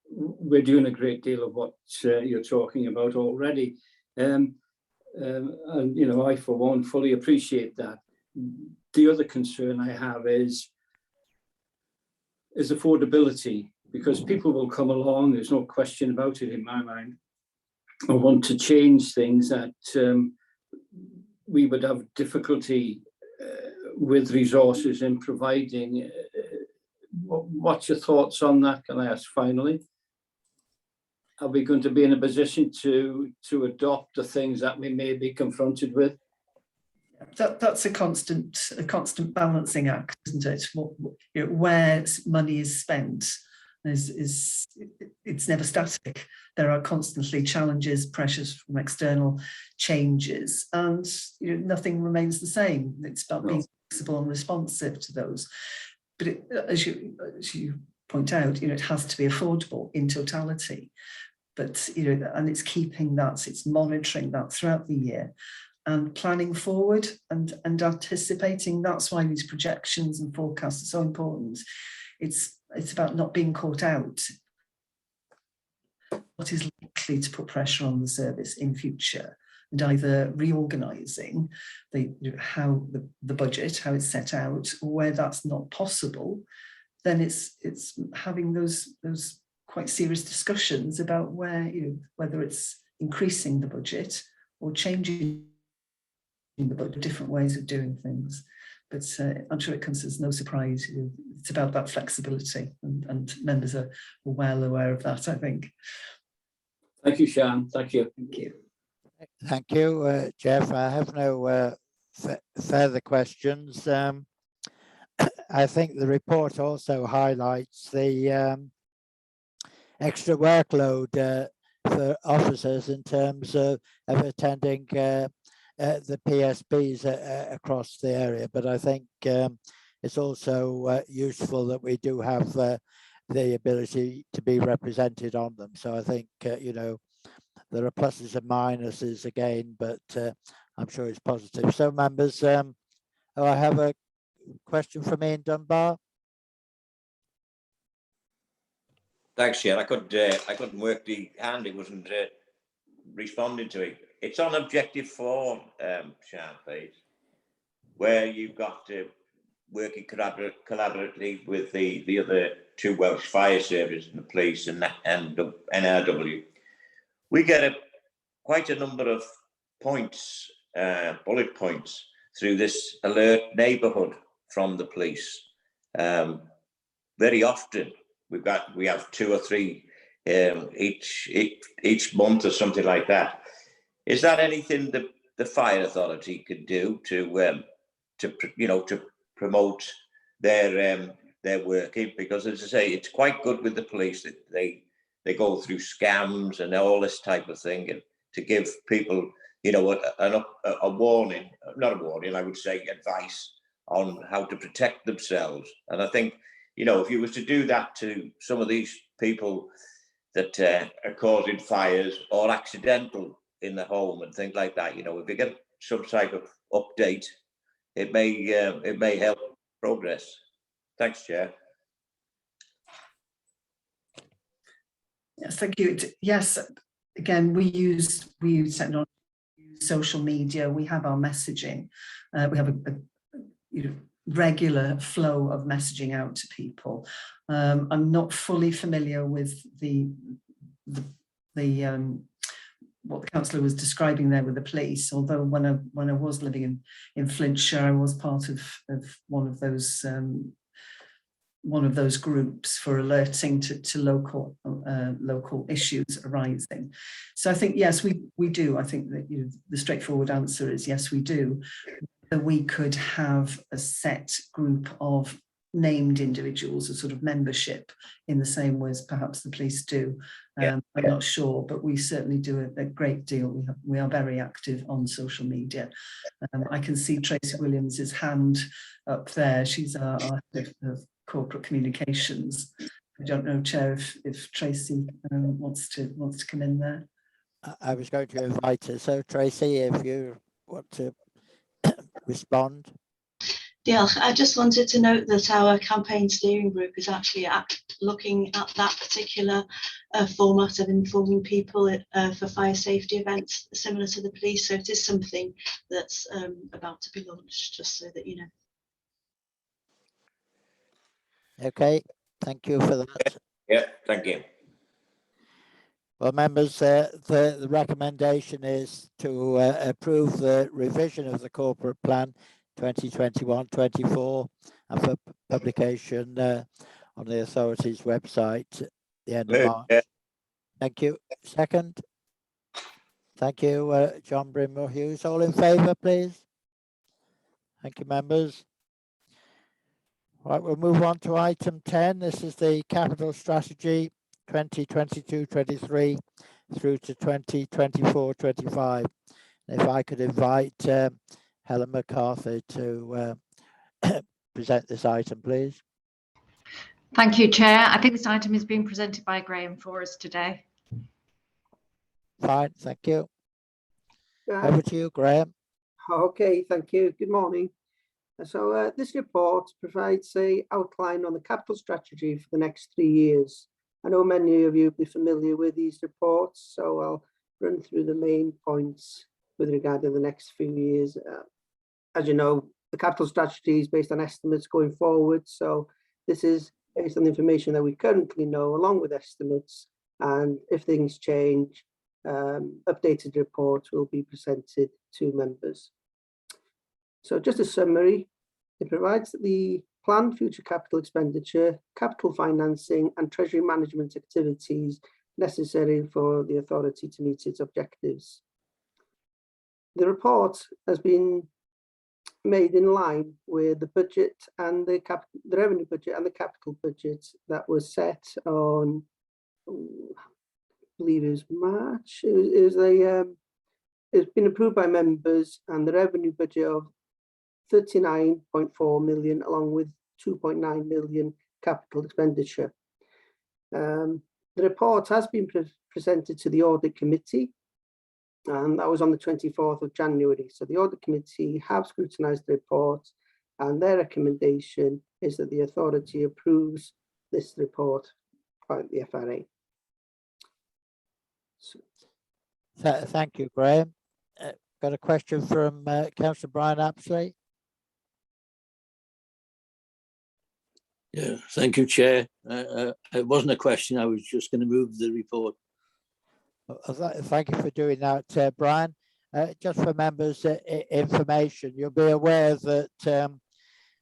we're doing a great deal of what you're talking about already. And I, for one, fully appreciate that. The other concern I have is affordability, because people will come along, there's no question about it in my mind, or want to change things that we would have difficulty with resources in providing. What's your thoughts on that, can I ask finally? Are we going to be in a position to adopt the things that we may be confronted with? That's a constant balancing act, isn't it? Where money is spent it's never static. There are constantly challenges, pressures from external changes, and nothing remains the same. It's about being flexible and responsive to those. But as you point out, it has to be affordable in totality. But and it's keeping that, it's monitoring that throughout the year and planning forward and anticipating. That's why these projections and forecasts are so important. It's about not being caught out. What is likely to put pressure on the service in future, and either reorganising the budget, how it's set out, or where that's not possible, then it's having those quite serious discussions about whether it's increasing the budget or changing the budget, different ways of doing things. But I'm sure it comes as no surprise. It's about that flexibility, and members are well aware of that, I think. Thank you, Sian. Thank you. Thank you. Thank you, Jeff. I have no further questions. I think the report also highlights the extra workload for officers in terms of attending the PSBs across the area, but I think it's also useful that we do have the ability to be represented on them. So I think there are pluses and minuses again, but I'm sure it's positive. So members, I have a question from Ian Dunbar. Thanks, Chair. I couldn't work the hand. It wasn't responding to it. It's on objective 4, Sian, please, where you've got working collaboratively with the other 2 Welsh fire services, the police and NRW. We get quite a number of points bullet points through this alert neighbourhood from the police. Very often we have 2 or 3 each month or something like that. Is that anything that the fire authority could do to promote their working? Because as I say, it's quite good with the police that they go through scams and all this type of thing, and to give people, a warning, not a warning, I would say advice on how to protect themselves. And I think, if you was to do that to some of these people that are causing fires or accidental in the home and things like that, if you get some type of update, it may help progress. Thanks, Chair. Yes, thank you. Yes, again, we use technology, social media. We have our messaging. We have a regular flow of messaging out to people. I'm not fully familiar with what the councillor was describing there with the police, although when I was living in Flintshire, I was part of one of those groups for alerting to local issues arising. So I think, yes, we do. I think that the straightforward answer is yes, we do. That we could have a set group of named individuals, a sort of membership in the same way as perhaps the police do. I'm not sure, but we certainly do a great deal. We are very active on social media. I can see Tracy Williams's hand up there. She's our head of corporate communications. I don't know, Chair, if Tracy wants to come in there. I was going to invite her. So Tracy, if you want to respond. Diolch. I just wanted to note that our campaign steering group is actually looking at that particular format of informing people for fire safety events similar to the police. So it is something that's about to be launched, just so that you know. Okay, thank you for that. Yeah, thank you. Well, members, the recommendation is to approve the revision of the corporate plan 2021-24 and for publication on the authority's website at the end of March. Yeah. Thank you. Second. Thank you, John Brimwell Hughes. All in favour, please. Thank you, members. Right, we'll move on to item 10. This is the capital strategy 2022-23 through to 2024-25. If I could invite Helen McCarthy to present this item, please. Thank you, Chair. I think this item is being presented by Graham for us today. Fine, thank you. Over to you, Graham. Okay, thank you. Good morning. So this report provides an outline on the capital strategy for the next 3 years. I know many of you will be familiar with these reports, so I'll run through the main points with regard to the next few years. As you know, the capital strategy is based on estimates going forward, so this is based on the information that we currently know, along with estimates, and if things change, updated reports will be presented to members. So just a summary, it provides the planned future capital expenditure, capital financing and treasury management activities necessary for the authority to meet its objectives. The report has been made in line with the budget and the revenue budget and the capital budget that was set on, I believe it was March. It's been approved by members, and the revenue budget of 39.4 million along with 2.9 million capital expenditure. The report has been presented to the audit committee, and that was on the 24th of January. So the audit committee have scrutinised the report, and their recommendation is that the authority approves this report by the FRA. So. Thank you, Graham. Got a question from Councillor Brian Apsley. Yeah, thank you, Chair. It wasn't a question. I was just going to move the report. Thank you for doing that, Brian. just for members' information, you'll be aware that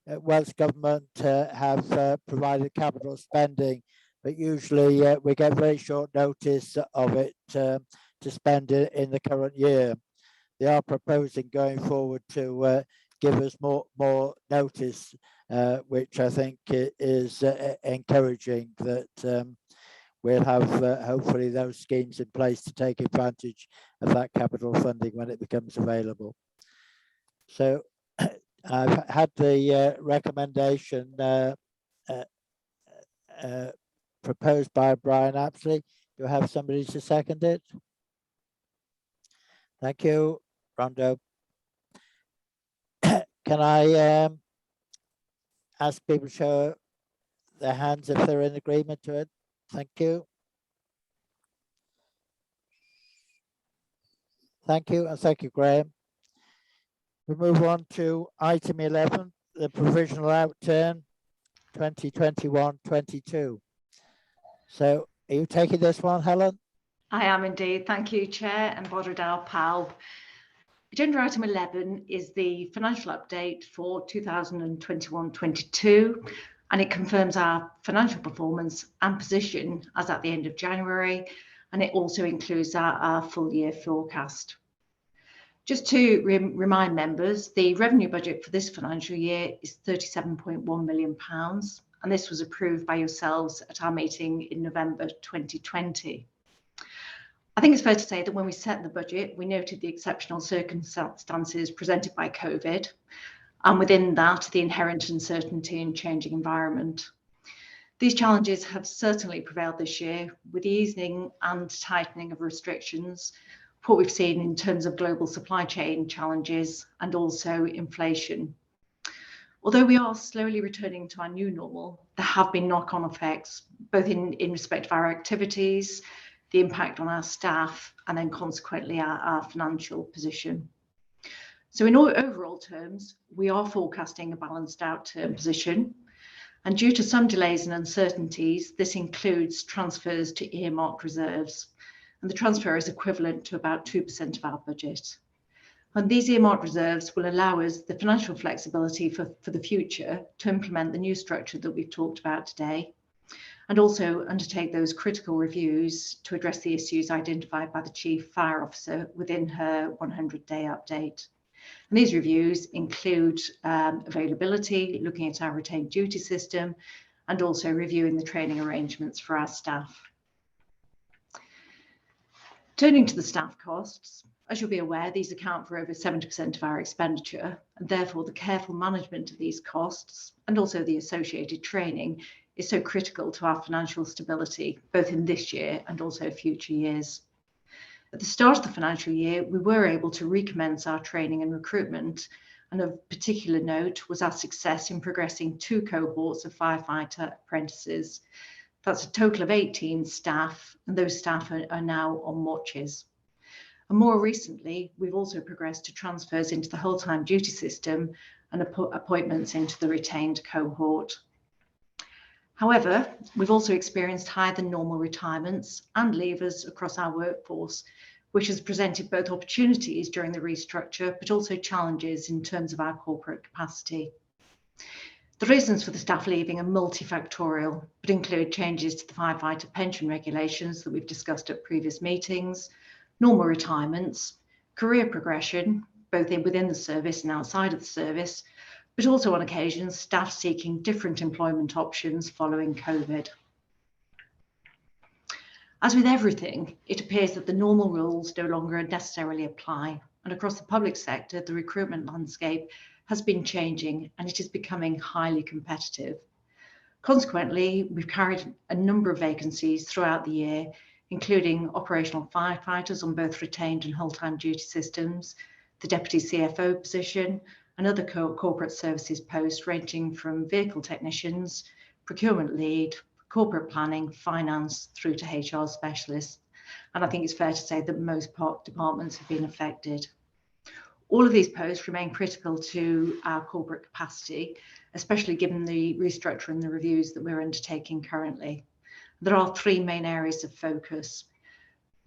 Welsh Government have provided capital spending, but usually we get very short notice of it to spend it in the current year. They are proposing going forward to give us more notice, which I think is encouraging, that we'll have hopefully those schemes in place to take advantage of that capital funding when it becomes available. So I've had the recommendation proposed by Brian Apsley. Do I have somebody to second it? Thank you, Rondo. Can I ask people to show their hands if they're in agreement to it? Thank you. Thank you, and thank you, Graham. We move on to item 11, the provisional outturn 2021-22. So are you taking this one, Helen? I am indeed. Thank you, Chair and Bodrodal Pal. Agenda item 11 is the financial update for 2021-22, and it confirms our financial performance and position as at the end of January, and it also includes our full year forecast. Just to remind members, the revenue budget for this financial year is £37.1 million, and this was approved by yourselves at our meeting in November 2020. I think it's fair to say that when we set the budget, we noted the exceptional circumstances presented by COVID, and within that, the inherent uncertainty in changing environment. These challenges have certainly prevailed this year, with the easing and tightening of restrictions, what we've seen in terms of global supply chain challenges and also inflation. Although we are slowly returning to our new normal, there have been knock-on effects, both in respect of our activities, the impact on our staff, and then consequently our financial position. So in overall terms, we are forecasting a balanced outturn position, and due to some delays and uncertainties, this includes transfers to earmarked reserves, and the transfer is equivalent to about 2% of our budget. And these earmarked reserves will allow us the financial flexibility for the future to implement the new structure that we've talked about today, and also undertake those critical reviews to address the issues identified by the Chief Fire Officer within her 100-day update. And these reviews include availability, looking at our retained duty system, and also reviewing the training arrangements for our staff. Turning to the staff costs, as you'll be aware, these account for over 70% of our expenditure, and therefore the careful management of these costs and also the associated training is so critical to our financial stability, both in this year and also future years. At the start of the financial year, we were able to recommence our training and recruitment, and of particular note was our success in progressing 2 cohorts of firefighter apprentices. That's a total of 18 staff, and those staff are now on watches. And more recently, we've also progressed to transfers into the whole-time duty system and appointments into the retained cohort. However, we've also experienced higher than normal retirements and leavers across our workforce, which has presented both opportunities during the restructure, but also challenges in terms of our corporate capacity. The reasons for the staff leaving are multifactorial, but include changes to the firefighter pension regulations that we've discussed at previous meetings, normal retirements, career progression, both within the service and outside of the service, but also on occasions, staff seeking different employment options following COVID. As with everything, it appears that the normal rules no longer necessarily apply, and across the public sector, the recruitment landscape has been changing and it is becoming highly competitive. Consequently, we've carried a number of vacancies throughout the year, including operational firefighters on both retained and whole-time duty systems, the deputy CFO position, and other corporate services posts ranging from vehicle technicians, procurement lead, corporate planning, finance, through to HR specialists. And I think it's fair to say that most departments have been affected. All of these posts remain critical to our corporate capacity, especially given the restructure and the reviews that we're undertaking currently. There are 3 main areas of focus.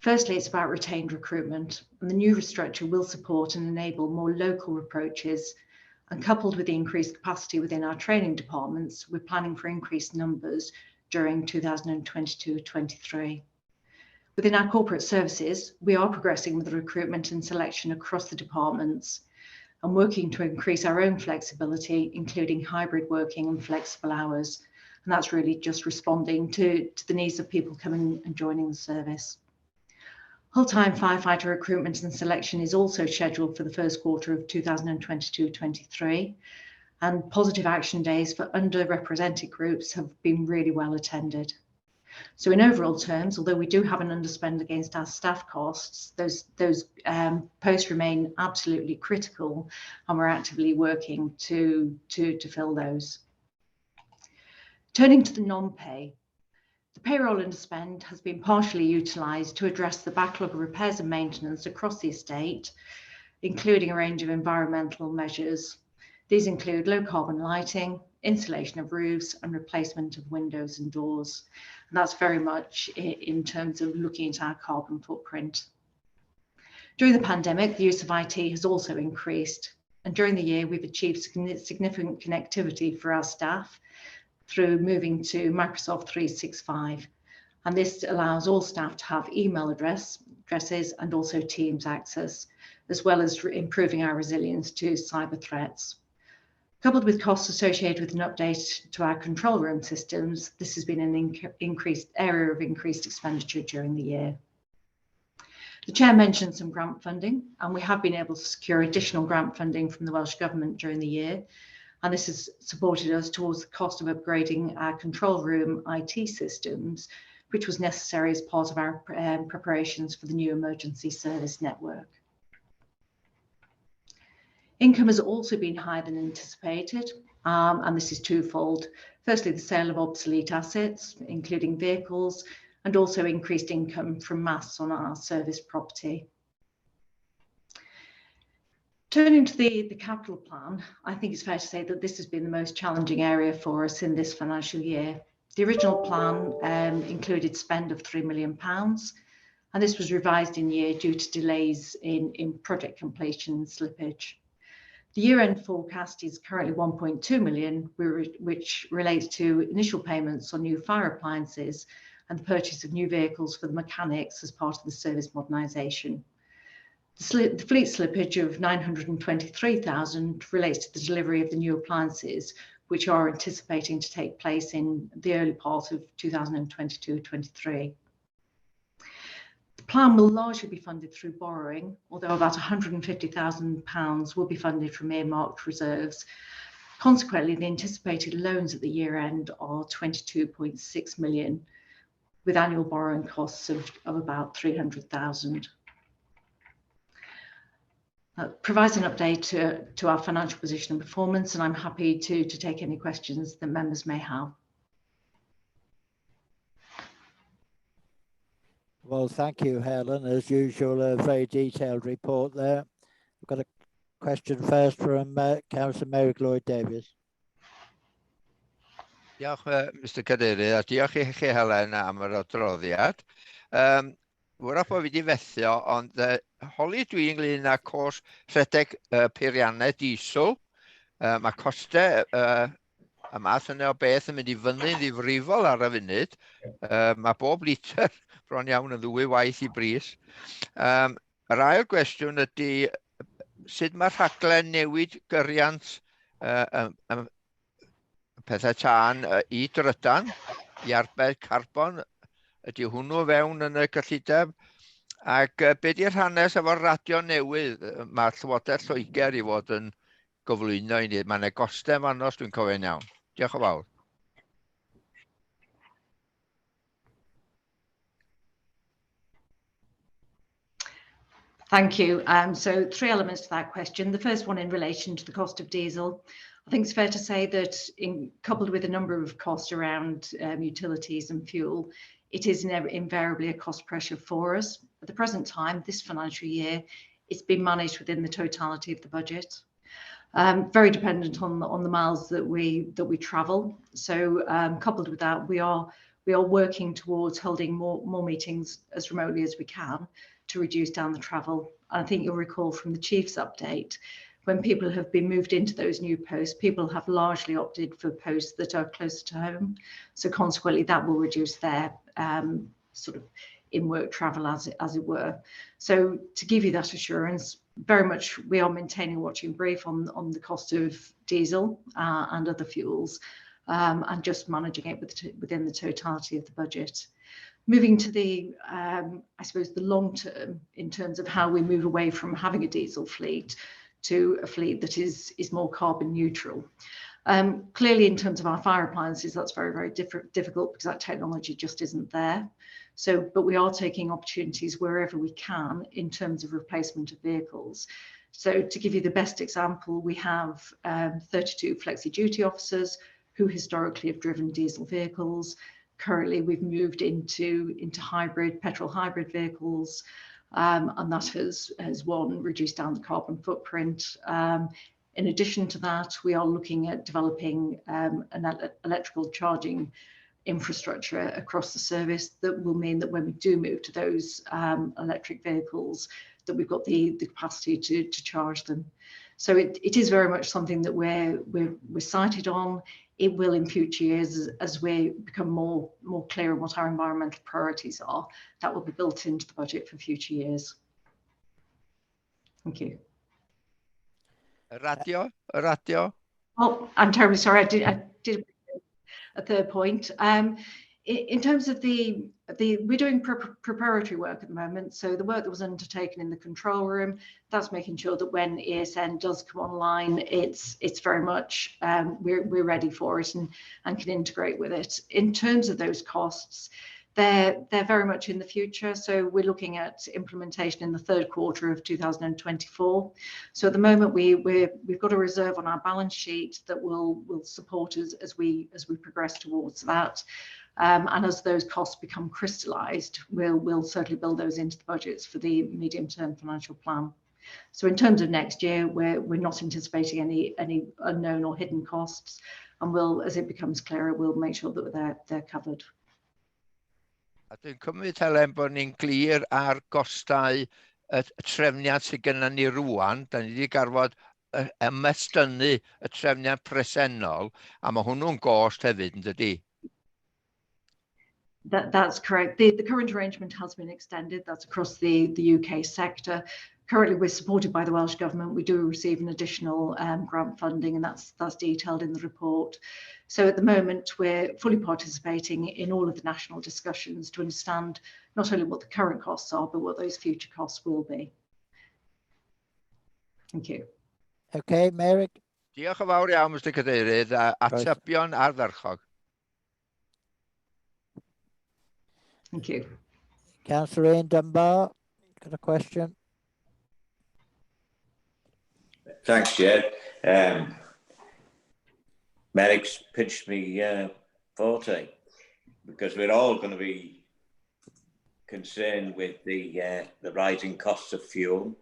Firstly, it's about retained recruitment, and the new structure will support and enable more local approaches. And coupled with the increased capacity within our training departments, we're planning for increased numbers during 2022-23. Within our corporate services, we are progressing with the recruitment and selection across the departments and working to increase our own flexibility, including hybrid working and flexible hours. And that's really just responding to the needs of people coming and joining the service. Full-time firefighter recruitment and selection is also scheduled for the first quarter of 2022-23, and positive action days for underrepresented groups have been really well attended. So in overall terms, although we do have an underspend against our staff costs, those posts remain absolutely critical, and we're actively working to fill those. Turning to the non-pay, the payroll underspend has been partially utilised to address the backlog of repairs and maintenance across the estate, including a range of environmental measures. These include low carbon lighting, insulation of roofs, and replacement of windows and doors. And that's very much in terms of looking at our carbon footprint. During the pandemic, the use of IT has also increased. And during the year, we've achieved significant connectivity for our staff through moving to Microsoft 365. And this allows all staff to have email addresses and also Teams access, as well as improving our resilience to cyber threats. Coupled with costs associated with an update to our control room systems, this has been an increased area of increased expenditure during the year. The Chair mentioned some grant funding, and we have been able to secure additional grant funding from the Welsh Government during the year. And this has supported us towards the cost of upgrading our control room IT systems, which was necessary as part of our preparations for the new emergency service network. Income has also been higher than anticipated, and this is twofold. Firstly, the sale of obsolete assets, including vehicles, and also increased income from masts on our service property. Turning to the capital plan, I think it's fair to say that this has been the most challenging area for us in this financial year. The original plan included spend of £3 million, and this was revised in year due to delays in project completion and slippage. The year-end forecast is currently 1.2 million, which relates to initial payments on new fire appliances and the purchase of new vehicles for the mechanics as part of the service modernisation. The fleet slippage of 923,000 relates to the delivery of the new appliances, which are anticipating to take place in the early part of 2022-23. The plan will largely be funded through borrowing, although about £150,000 will be funded from earmarked reserves. Consequently, the anticipated loans at the year end are 22.6 million, with annual borrowing costs of about 300,000. Provides an update to our financial position and performance, and I'm happy to take any questions that members may have. Well, thank you, Helen. As usual, a very detailed report there. We've got a question first from Councillor Mary Gloyd Davies. Diolch, Mr Cadeirydd, a diolch i chi Helen am yr adroddiad. Wrach bod fi wedi fethio, ond holi dwi ynglyn â cos rhedeg peiriannau diesel. Mae costau y math yna o beth yn mynd i fyny'n ddifrifol ar y funud. Mae bob litr bron iawn yn ddwy waith i bris. Yr ail gwestiwn ydy sut mae rhaglen newid gyriant pethau tân i drydan i arbed carbon? Ydy hwnnw fewn yn y cyllideb? Ac be di'r hanes efo'r radio newydd? Mae'r Llywodraeth Lloegr i fod yn gyflwyno i ni. Mae'n gostau manos, dwi'n cofio'n iawn. Diolch yn fawr. Thank you. So 3 elements to that question. The first one in relation to the cost of diesel. I think it's fair to say that coupled with a number of costs around utilities and fuel, it is invariably a cost pressure for us. At the present time, this financial year, it's been managed within the totality of the budget. Very dependent on the miles that we travel. So coupled with that, we are we are working towards holding more meetings as remotely as we can to reduce down the travel. And I think you'll recall from the Chief's update, when people have been moved into those new posts, people have largely opted for posts that are closer to home. So consequently, that will reduce their sort of in-work travel, as it were. So to give you that assurance, very much we are maintaining watching brief on the cost of diesel and other fuels, and just managing it within the totality of the budget. Moving to the, I suppose, the long term in terms of how we move away from having a diesel fleet to a fleet that is more carbon neutral. Clearly, in terms of our fire appliances, that's very, very difficult because that technology just isn't there. So, but we are taking opportunities wherever we can in terms of replacement of vehicles. So to give you the best example, we have 32 flexi duty officers who historically have driven diesel vehicles. Currently, we've moved into petrol hybrid vehicles, and that has reduced down the carbon footprint. In addition to that, we are looking at developing an electrical charging infrastructure across the service that will mean that when we do move to those electric vehicles, that we've got the capacity to charge them. So it is very much something that we're sighted on. It will in future years, as we become more clear on what our environmental priorities are, that will be built into the budget for future years. Thank you. Radio. Oh, I'm terribly sorry. I did a third point. In terms of we're doing preparatory work at the moment. So the work that was undertaken in the control room, that's making sure that when ESN does come online, it's very much we're ready for it and can integrate with it. In terms of those costs, they're very much in the future. So we're looking at implementation in the third quarter of 2024. So at the moment we've got a reserve on our balance sheet that will support us as we progress towards that. And as those costs become crystallised, we'll certainly build those into the budgets for the medium-term financial plan. So in terms of next year, we're not anticipating any unknown or hidden costs, and as it becomes clearer, we'll make sure that they're covered. A dwi'n cymryd Helen bod ni'n glir ar gostau y trefniad sydd gennym ni rŵan. Da ni wedi gorfod ymestynnu y trefniad presennol, a mae hwnnw'n gost hefyd, yn dydi? That's correct. The current arrangement has been extended. That's across the UK sector. Currently, we're supported by the Welsh Government. We do receive an additional grant funding, and that's detailed in the report. So at the moment, we're fully participating in all of the national discussions to understand not only what the current costs are, but what those future costs will be. Thank you. Okay, Mary. Diolch yn fawr iawn, Mr Cadeirydd, a atebion ardderchog. Thank you. Councillor Ian Dunbar, got a question? Thanks, Chair. Merrick's pitched me forte, because we're all going to be concerned with the rising costs of fuel.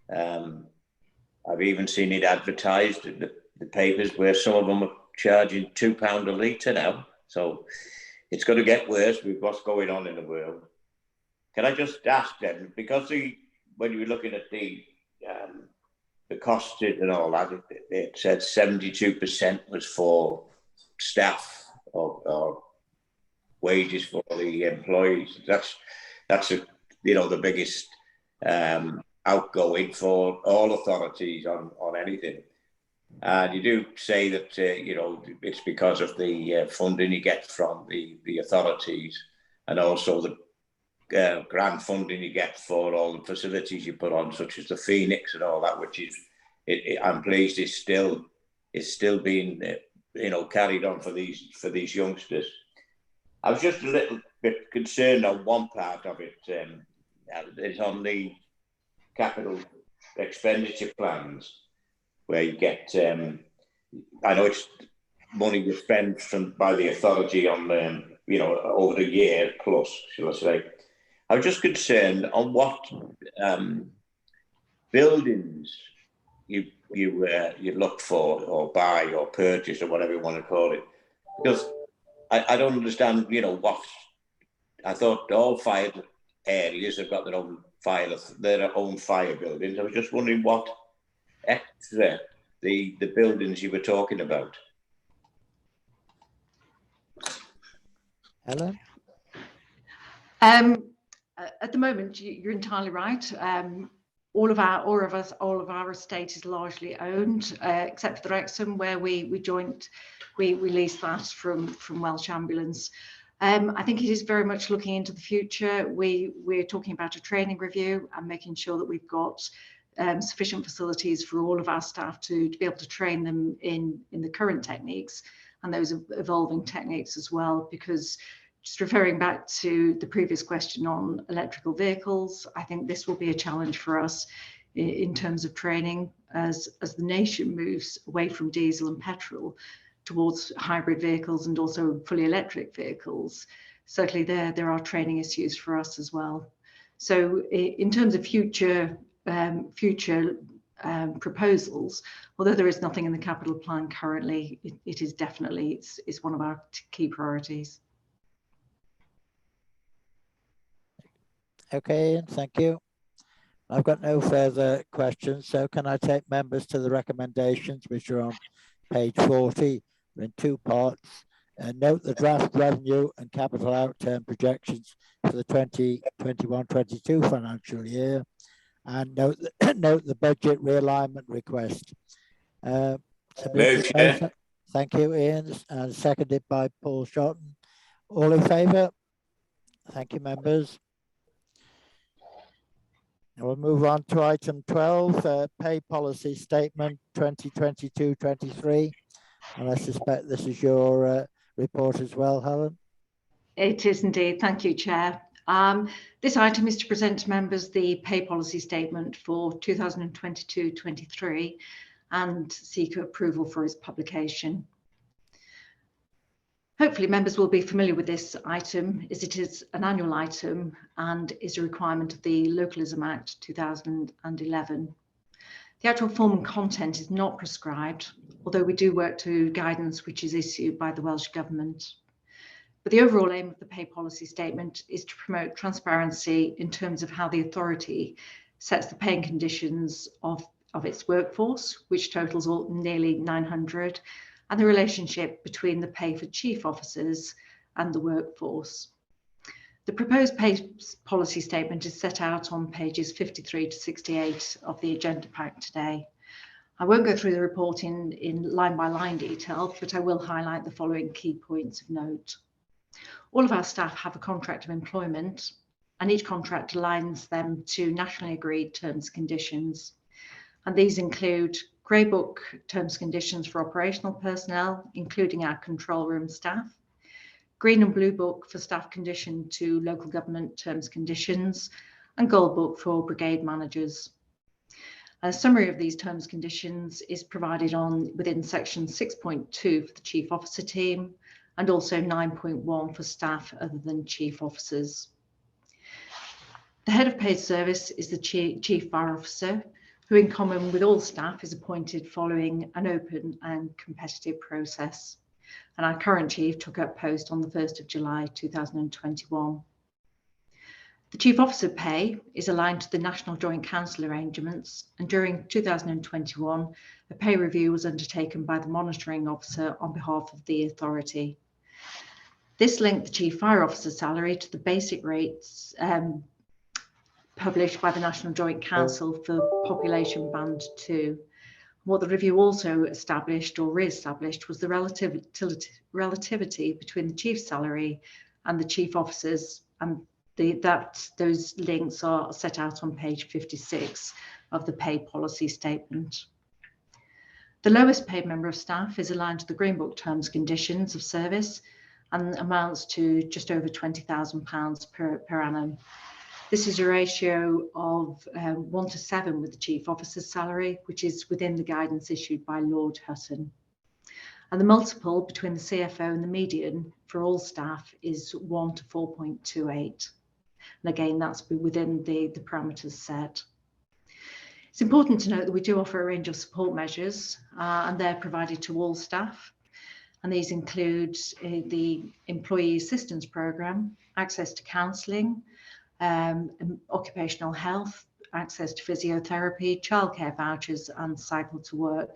I've even seen it advertised in the papers where some of them are charging £2 a litre now. So it's going to get worse with what's going on in the world. Can I just ask then, because when you were looking at the costs and all that, it said 72% was for staff or wages for the employees. That's the biggest outgoing for all authorities on anything. And you do say that it's because of the funding you get from the authorities, and also the grant funding you get for all the facilities you put on, such as the Phoenix and all that, which is, I'm pleased is still being carried on for these youngsters. I was just a little bit concerned on one part of it. It's on the capital expenditure plans, where you get, I know it's money you spend by the authority on, over the year plus, shall I say. I was just concerned on what buildings you look for or buy or purchase or whatever you want to call it. Because I don't understand, you know, what, I thought all fire areas have got their own fire buildings. I was just wondering what extra the buildings you were talking about. Helen? At the moment, you're entirely right. All of our estate is largely owned, except for the Wrexham, where we lease that from Welsh Ambulance. I think it is very much looking into the future. We're talking about a training review and making sure that we've got sufficient facilities for all of our staff to be able to train them in the current techniques and those evolving techniques as well. Because just referring back to the previous question on electrical vehicles, I think this will be a challenge for us in terms of training as the nation moves away from diesel and petrol towards hybrid vehicles and also fully electric vehicles. Certainly there are training issues for us as well. So in terms of future proposals, although there is nothing in the capital plan currently, it is definitely it's one of our key priorities. Okay, thank you. I've got no further questions, so can I take members to the recommendations, which are on page 40, in two parts. Note the draft revenue and capital outturn projections for the 2021-22 financial year, and note the budget realignment request. Thank you, Ian, and seconded by Paul Shotton. All in favour? Thank you, members. We'll move on to item 12, pay policy statement 2022-23. And I suspect this is your report as well, Helen. It is indeed. Thank you, Chair. This item is to present to members the pay policy statement for 2022-23 and seek approval for its publication. Hopefully members will be familiar with this item, as it is an annual item and is a requirement of the Localism Act 2011. The actual form and content is not prescribed, although we do work to guidance which is issued by the Welsh Government. But the overall aim of the pay policy statement is to promote transparency in terms of how the authority sets the paying conditions of its workforce, which totals nearly 900, and the relationship between the pay for chief officers and the workforce. The proposed pay policy statement is set out on pages 53 to 68 of the agenda pack today. I won't go through the report in line by line detail, but I will highlight the following key points of note. All of our staff have a contract of employment, and each contract aligns them to nationally agreed terms and conditions. And these include Grey Book terms and conditions for operational personnel, including our control room staff, Green and Blue Book for staff conditioned to local government terms and conditions, and Gold Book for brigade managers. A summary of these terms and conditions is provided within section 6.2 for the chief officer team, and also 9.1 for staff other than chief officers. The head of paid service is the chief fire officer, who in common with all staff is appointed following an open and competitive process. And our current chief took up post on the 1st of July 2021. The chief officer pay is aligned to the National Joint Council arrangements, and during 2021, a pay review was undertaken by the monitoring officer on behalf of the authority. This linked the chief fire officer salary to the basic rates published by the National Joint Council for Population Band 2. What the review also established or re-established was the relativity between the chief's salary and the chief officers, and those links are set out on page 56 of the pay policy statement. The lowest paid member of staff is aligned to the Green Book terms and conditions of service and amounts to just over £20,000 per annum. This is a ratio of 1 to 7 with the chief officer's salary, which is within the guidance issued by Lord Hutton. And the multiple between the CFO and the median for all staff is 1 to 4.28. And again, that's within the parameters set. It's important to note that we do offer a range of support measures, and they're provided to all staff. and these include the Employee Assistance Programme, access to counselling, occupational health, access to physiotherapy, childcare vouchers and cycle to work.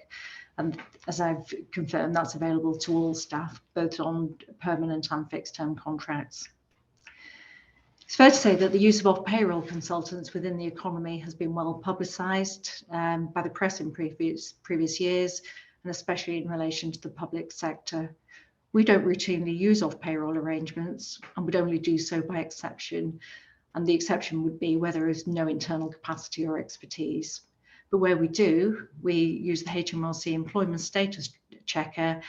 And as I've confirmed, that's available to all staff, both on permanent and fixed term contracts. It's fair to say that the use of off-payroll consultants within the economy has been well publicised by the press in previous years, and especially in relation to the public sector. We don't routinely use off-payroll arrangements and would only do so by exception. And the exception would be where there is no internal capacity or expertise. But where we do, we use the HMRC employment status checker,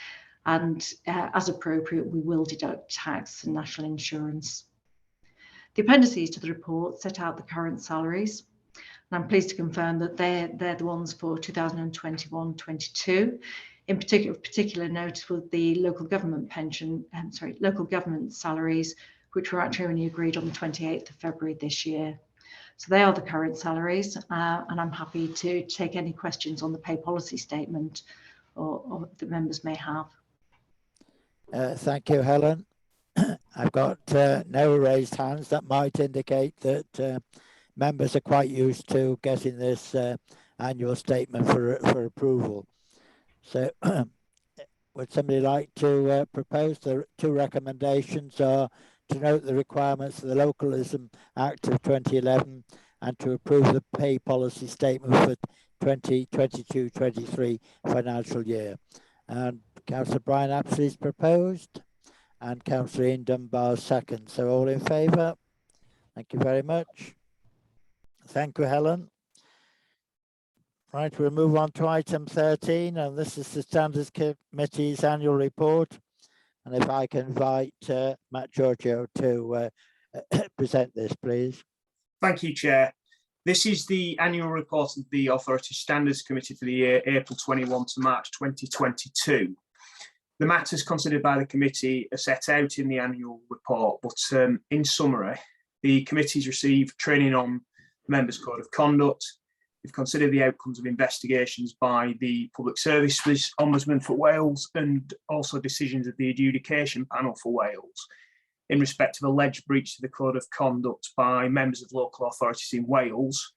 and as appropriate, we will deduct tax and national insurance. The appendices to the report set out the current salaries, and I'm pleased to confirm that they're the ones for 2021-22. In particular note with the local government local government salaries, which were actually only agreed on the 28th of February this year. So they are the current salaries, and I'm happy to take any questions on the pay policy statement or that members may have. Thank you, Helen. I've got no raised hands. That might indicate that members are quite used to getting this annual statement for approval. So would somebody like to propose? The two recommendations are to note the requirements of the Localism Act of 2011 and to approve the pay policy statement for 2022-23 financial year. And Councillor Brian Apsley's proposed and Councillor Ian Dunbar second. So all in favour? Thank you very much. Thank you, Helen. Right, we'll move on to item 13, and this is the Standards Committee's annual report. And if I can invite Matt Giorgio to present this, please. Thank you, Chair. This is the annual report of the Authority Standards Committee for the year April 21 to March 2022. The matters considered by the committee are set out in the annual report, but in summary, the committee's received training on the Members' Code of Conduct. We've considered the outcomes of investigations by the Public Services Ombudsman for Wales and also decisions of the Adjudication Panel for Wales in respect of alleged breach of the Code of Conduct by members of local authorities in Wales.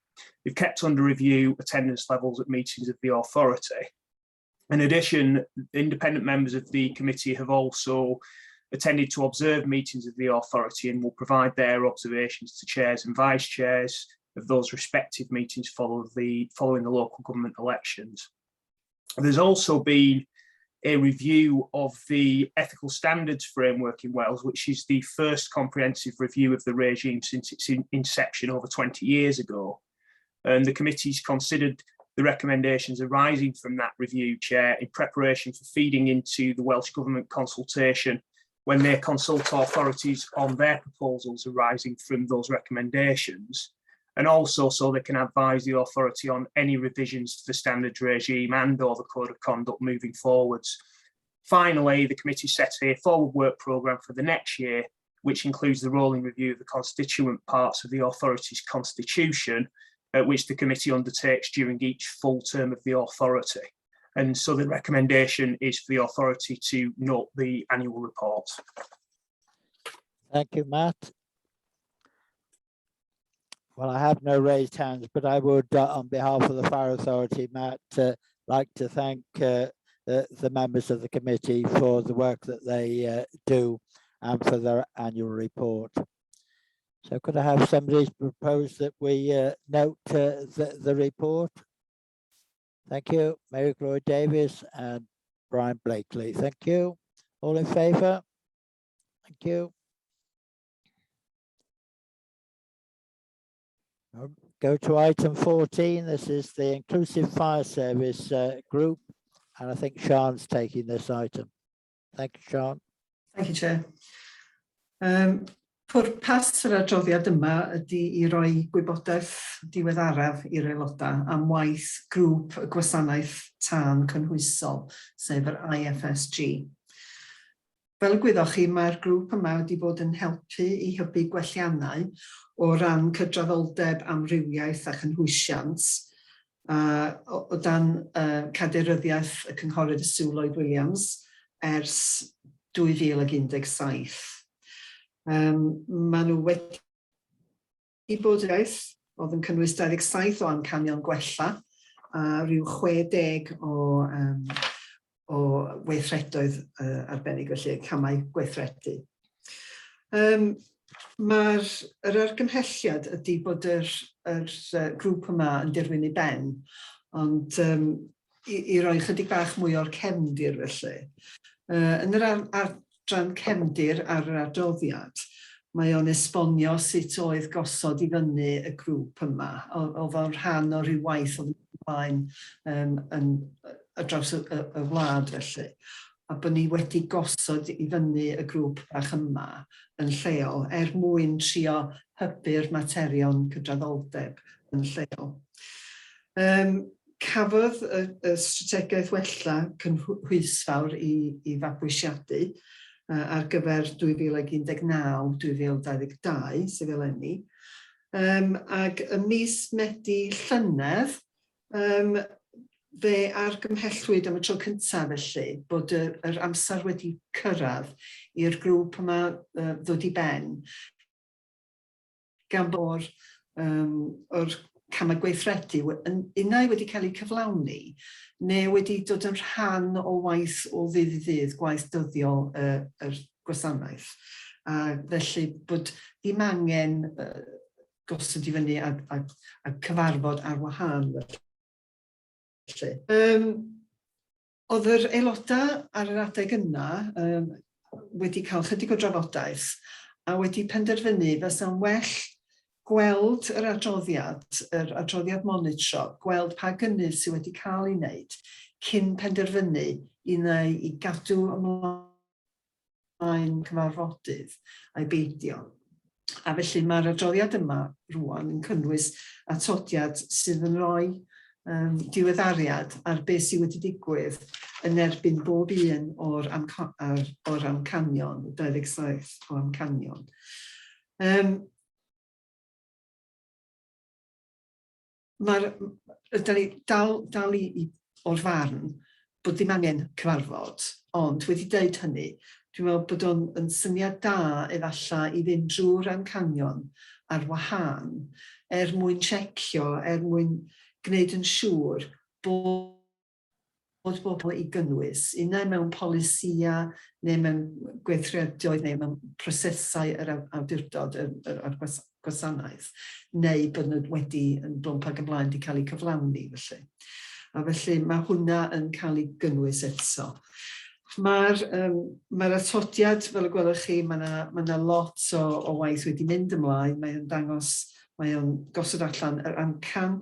We've kept under review attendance levels at meetings of the authority. In addition, independent members of the committee have also attended to observe meetings of the authority and will provide their observations to chairs and vice chairs of those respective meetings following the local government elections. There's also been a review of the ethical standards framework in Wales, which is the first comprehensive review of the regime since its inception over 20 years ago. And the committee's considered the recommendations arising from that review, Chair, in preparation for feeding into the Welsh Government consultation when they consult authorities on their proposals arising from those recommendations, and also so they can advise the authority on any revisions to the standards regime and or the Code of Conduct moving forwards. Finally, the committee sets a forward work programme for the next year, which includes the rolling review of the constituent parts of the authority's constitution, which the committee undertakes during each full term of the authority. And so the recommendation is for the authority to note the annual report. Thank you, Matt. Well, I have no raised hands, but I would, on behalf of the Fire Authority, Matt, like to thank the members of the committee for the work that they do and for their annual report. So could I have somebody propose that we note the report? Thank you. Mary Gloria Davis and Brian Blakely. Thank you. All in favour? Thank you. I'll go to item 14. This is the Inclusive Fire Service group, and I think Sian's taking this item. Thank you, Sian. Thank you, Chair. Pwrpas yr adroddiad yma ydy I roi gwybodaeth diweddaraf i'r aelodau am waith grŵp y gwasanaeth tân cynhwysol, sef yr IFSG. Fel y gwyddoch chi, mae'r grŵp yma wedi bod yn helpu I hybu gwelliannau o ran cydraddoldeb amrywiaeth a chynhwysiant o dan cadeirydiaeth y cynghorydd Sue Lloyd Williams, ers 2017. Maen nhw wedi bod yn iaith oedd yn cynnwys 27 o amcanion gwella a rhyw 60 o weithredoedd arbennig, felly camau gweithredu. Yr argymhelliad ydy bod yr grŵp yma yn dirwyn I ben, ond I roi chydig bach mwy o'r cefndir felly. Yn yr adran cefndir ar yr adroddiad, mae o'n esbonio sut oedd gosod I fyny y grŵp yma, o fel rhan o ryw waith oedd ymlaen ar draws y wlad felly. A bod ni wedi gosod I fyny y grŵp bach yma yn lleol mwyn trio hybu'r materion cydraddoldeb yn lleol. Cafodd y strategaeth wella cynhwysfawr I fabwysiadu ar gyfer 2019-2022, sef eleni. Ac ym mis Medi llynedd, fe argymhellwyd am y tro cyntaf felly bod yr amser wedi cyrraedd i'r grŵp yma ddod I ben gan bod o'r camau gweithredu unau wedi cael eu cyflawni neu wedi dod yn rhan o waith o ddydd I ddydd, gwaith dyddiol yr gwasanaeth. A felly bod ddim angen gosod I fyny a cyfarfod ar wahân. Oedd yr aelodau ar yr adeg yna wedi cael chydig o drafodaeth a wedi penderfynu fysa'n well gweld yr adroddiad monitro, gweld pa gynnydd sydd wedi cael ei wneud cyn penderfynu I gadw ymlaen cyfarfodydd a'i beidio. A felly mae'r adroddiad yma rwan yn cynnwys atodiad sydd yn rhoi diweddariad ar beth sydd wedi digwydd yn erbyn bob un o'r amcanion, 27 o amcanion. Dal I o'r farn bod ddim angen cyfarfod, ond wedi dweud hynny, dwi'n meddwl bod o'n syniad da efallai I fynd drwy'r amcanion ar wahân mwyn checio, mwyn gwneud yn siŵr bod bobl I gynnwys, unai mewn polisia neu mewn gweithredoedd neu mewn prosesau yr awdurdod yr gwasanaeth, neu bod nhw wedi yn blwmp ag ymlaen wedi cael eu cyflawni felly. A felly mae hwnna yn cael ei gynnwys eto. Mae'r atodiad, fel y gwelwch chi, mae yna lot o waith wedi mynd ymlaen, mae o'n gosod allan yr amcan,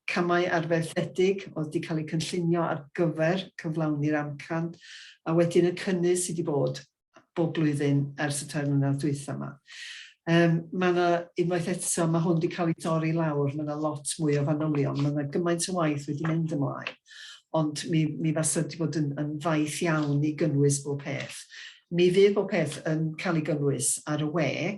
camau arferthedig oedd wedi cael eu cynllunio ar gyfer cyflawni'r amcan, a wedyn y cynnydd sydd wedi bod bob blwyddyn ers y term yna'r dwytha yma. Mae yna unwaith eto, mae hwn wedi cael ei dorri lawr, mae yna lot mwy o fanylion, mae yna gymaint o waith wedi mynd ymlaen, ond mi fasa wedi bod yn faith iawn I gynnwys bob peth. Mi fydd bob peth yn cael ei gynnwys ar y we,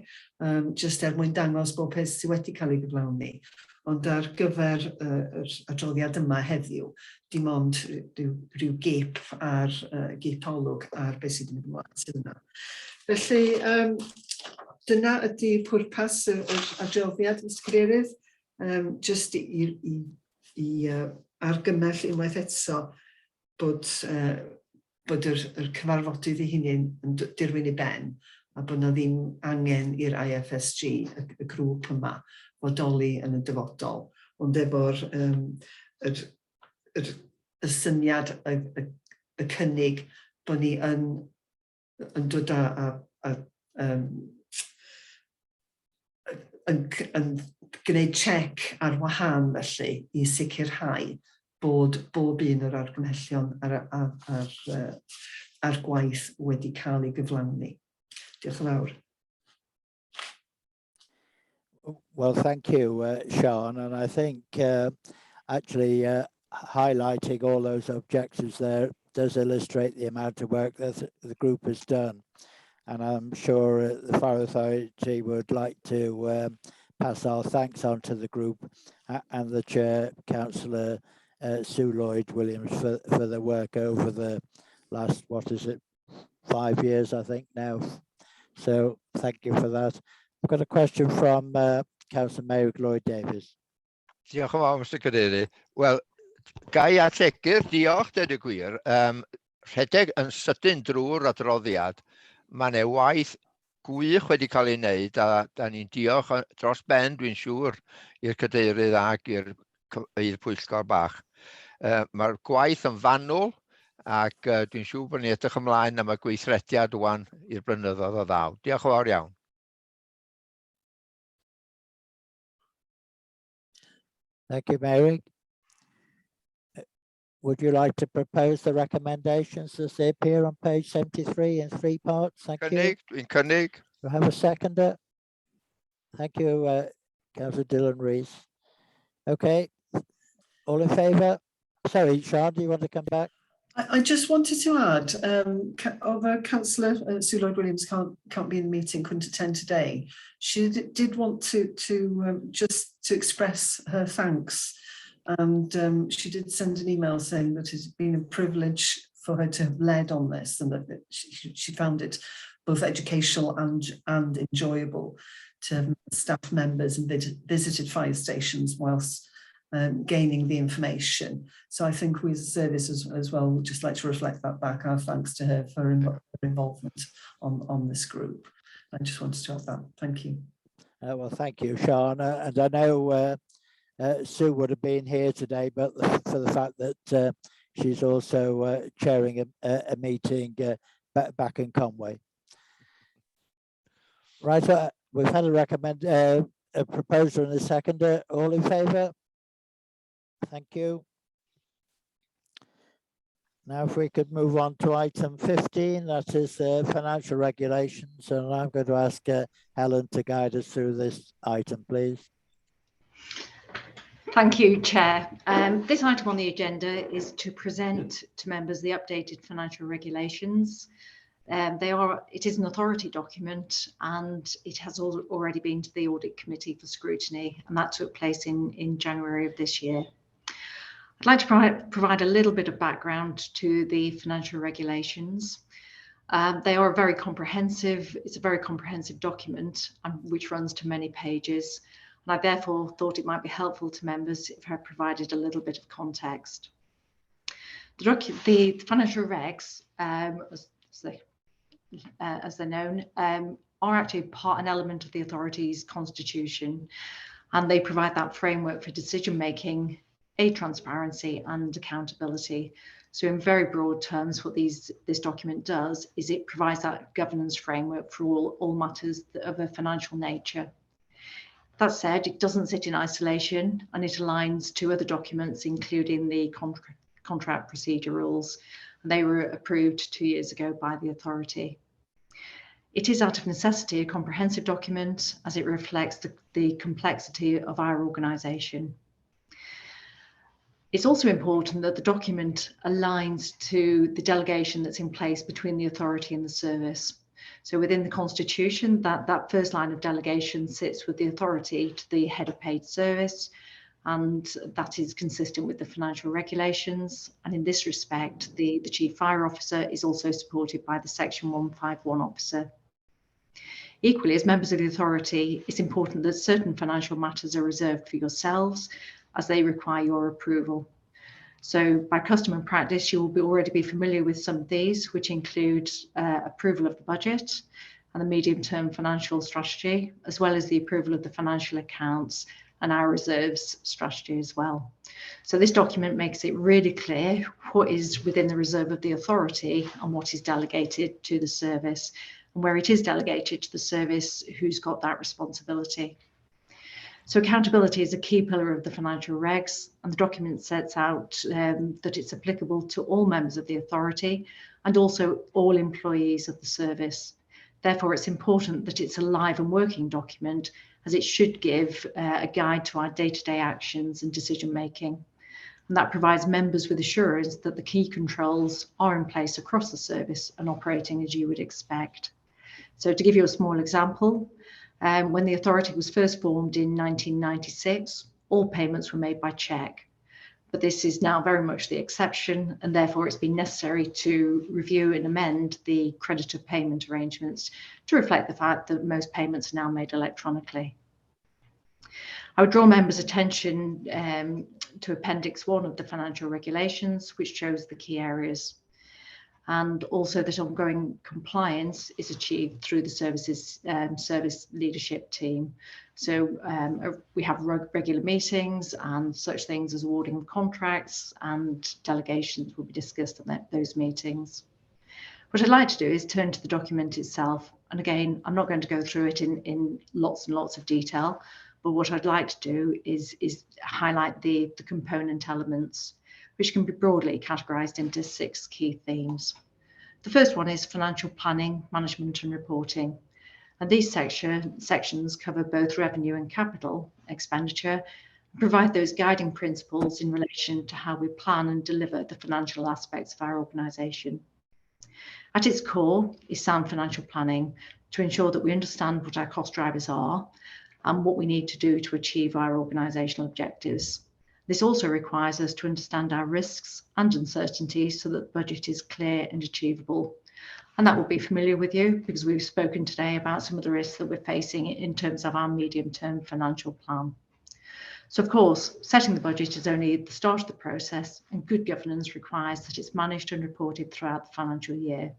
jyst mwyn dangos bob peth sydd wedi cael ei gyflawni. Ond ar gyfer yr adroddiad yma heddiw, dim ond rhyw gip ar gipolwg ar beth sydd wedi mynd sydd yna. Felly, dyna ydy pwrpas yr adroddiad, Mr Cadeirydd, jyst I argymell unwaith eto bod yr cyfarfodydd I hunain yn dirwyn I ben, a bod yna ddim angen i'r IFSG, y grŵp yma, fodoli yn y dyfodol, ond efo'r y syniad, y cynnig bod ni yn dod yn gwneud check ar wahân felly I sicrhau bod bob un o'r argymhellion a'r gwaith wedi cael ei gyflawni. Diolch yn fawr. Well, thank you, Sean, and I think actually highlighting all those objectives there does illustrate the amount of work that the group has done. And I'm sure the Fire Authority would like to pass our thanks on to the group and the Chair, Councillor Sue Lloyd-Williams, for the work over the last, 5 years, I think now. So thank you for that. I've got a question from Councillor Mary Lloyd Davies. Diolch yn fawr, Mr Cadeirydd. Wel, gai ategu'r diolch, dweud y gwir. Rhedeg yn sydyn drwy'r adroddiad. Mae yna waith gwych wedi cael ei wneud, a da ni'n diolch dros ben, dwi'n siŵr, i'r cadeirydd ac i'r pwyllgor bach. Mae'r gwaith yn fanwl, ac dwi'n siŵr bod ni'n edrych ymlaen am y gweithrediad rwan i'r blynyddoedd o ddaw. Diolch yn fawr iawn. Thank you, Mary. Would you like to propose the recommendations as they appear on page 73 in 3 parts? Thank you. Dwi'n cynnig. Do I have a seconder? Thank you, Councillor Dylan Rees. Okay, all in favour? Sorry, Sean, do you want to come back? I just wanted to add, although Councillor Sue Lloyd-Williams can't be in the meeting, couldn't attend today, she did want to just to express her thanks, and she did send an email saying that it's been a privilege for her to have led on this, and that she found it both educational and enjoyable to have staff members and visited fire stations whilst gaining the information. So I think we as a service as well would just like to reflect that back, our thanks to her for her involvement on this group. I just wanted to have that. Thank you. Well, thank you, Sean. And I know Sue would have been here today, but for the fact that she's also chairing a meeting back in Conway. Right, we've had a proposal and a seconder. All in favour? Thank you. Now, if we could move on to item 15, that is financial regulations, and I'm going to ask Helen to guide us through this item, please. Thank you, Chair. This item on the agenda is to present to members the updated financial regulations. It is an authority document, and it has already been to the Audit Committee for scrutiny, and that took place in January of this year. I'd like to provide a little bit of background to the financial regulations. They are very comprehensive. It's a very comprehensive document which runs to many pages, and I therefore thought it might be helpful to members if I provided a little bit of context. The financial regs, as they're known, are actually an element of the authority's constitution, and they provide that framework for decision making, aid transparency and accountability. So in very broad terms, what this document does is it provides that governance framework for all matters of a financial nature. That said, it doesn't sit in isolation, and it aligns to other documents, including the contract procedure rules, and they were approved 2 years ago by the authority. It is out of necessity a comprehensive document, as it reflects the complexity of our organisation. It's also important that the document aligns to the delegation that's in place between the authority and the service. So within the Constitution, that first line of delegation sits with the authority to the head of paid service, and that is consistent with the financial regulations. And in this respect, the Chief Fire Officer is also supported by the Section 151 officer. Equally, as members of the authority, it's important that certain financial matters are reserved for yourselves, as they require your approval. So by custom and practice, you will already be familiar with some of these, which include approval of the budget and the medium-term financial strategy, as well as the approval of the financial accounts and our reserves strategy as well. So this document makes it really clear what is within the reserve of the authority and what is delegated to the service, and where it is delegated to the service, who's got that responsibility. So accountability is a key pillar of the financial regs, and the document sets out that it's applicable to all members of the authority and also all employees of the service. Therefore, it's important that it's a live and working document, as it should give a guide to our day-to-day actions and decision making. And that provides members with assurance that the key controls are in place across the service and operating as you would expect. So to give you a small example, when the authority was first formed in 1996, all payments were made by cheque. but this is now very much the exception, and therefore it's been necessary to review and amend the creditor payment arrangements to reflect the fact that most payments are now made electronically. I would draw members' attention to Appendix 1 of the financial regulations, which shows the key areas, and also that ongoing compliance is achieved through the service leadership team. So we have regular meetings, and such things as awarding of contracts and delegations will be discussed at those meetings. What I'd like to do is turn to the document itself. And again, I'm not going to go through it in lots and lots of detail, but what I'd like to do is highlight the component elements, which can be broadly categorised into 6 key themes. The first one is financial planning, management and reporting. And these sections cover both revenue and capital expenditure, and provide those guiding principles in relation to how we plan and deliver the financial aspects of our organisation. At its core is sound financial planning to ensure that we understand what our cost drivers are and what we need to do to achieve our organisational objectives. This also requires us to understand our risks and uncertainties so that the budget is clear and achievable. And that will be familiar with you because we've spoken today about some of the risks that we're facing in terms of our medium-term financial plan. So of course, setting the budget is only the start of the process, and good governance requires that it's managed and reported throughout the financial year.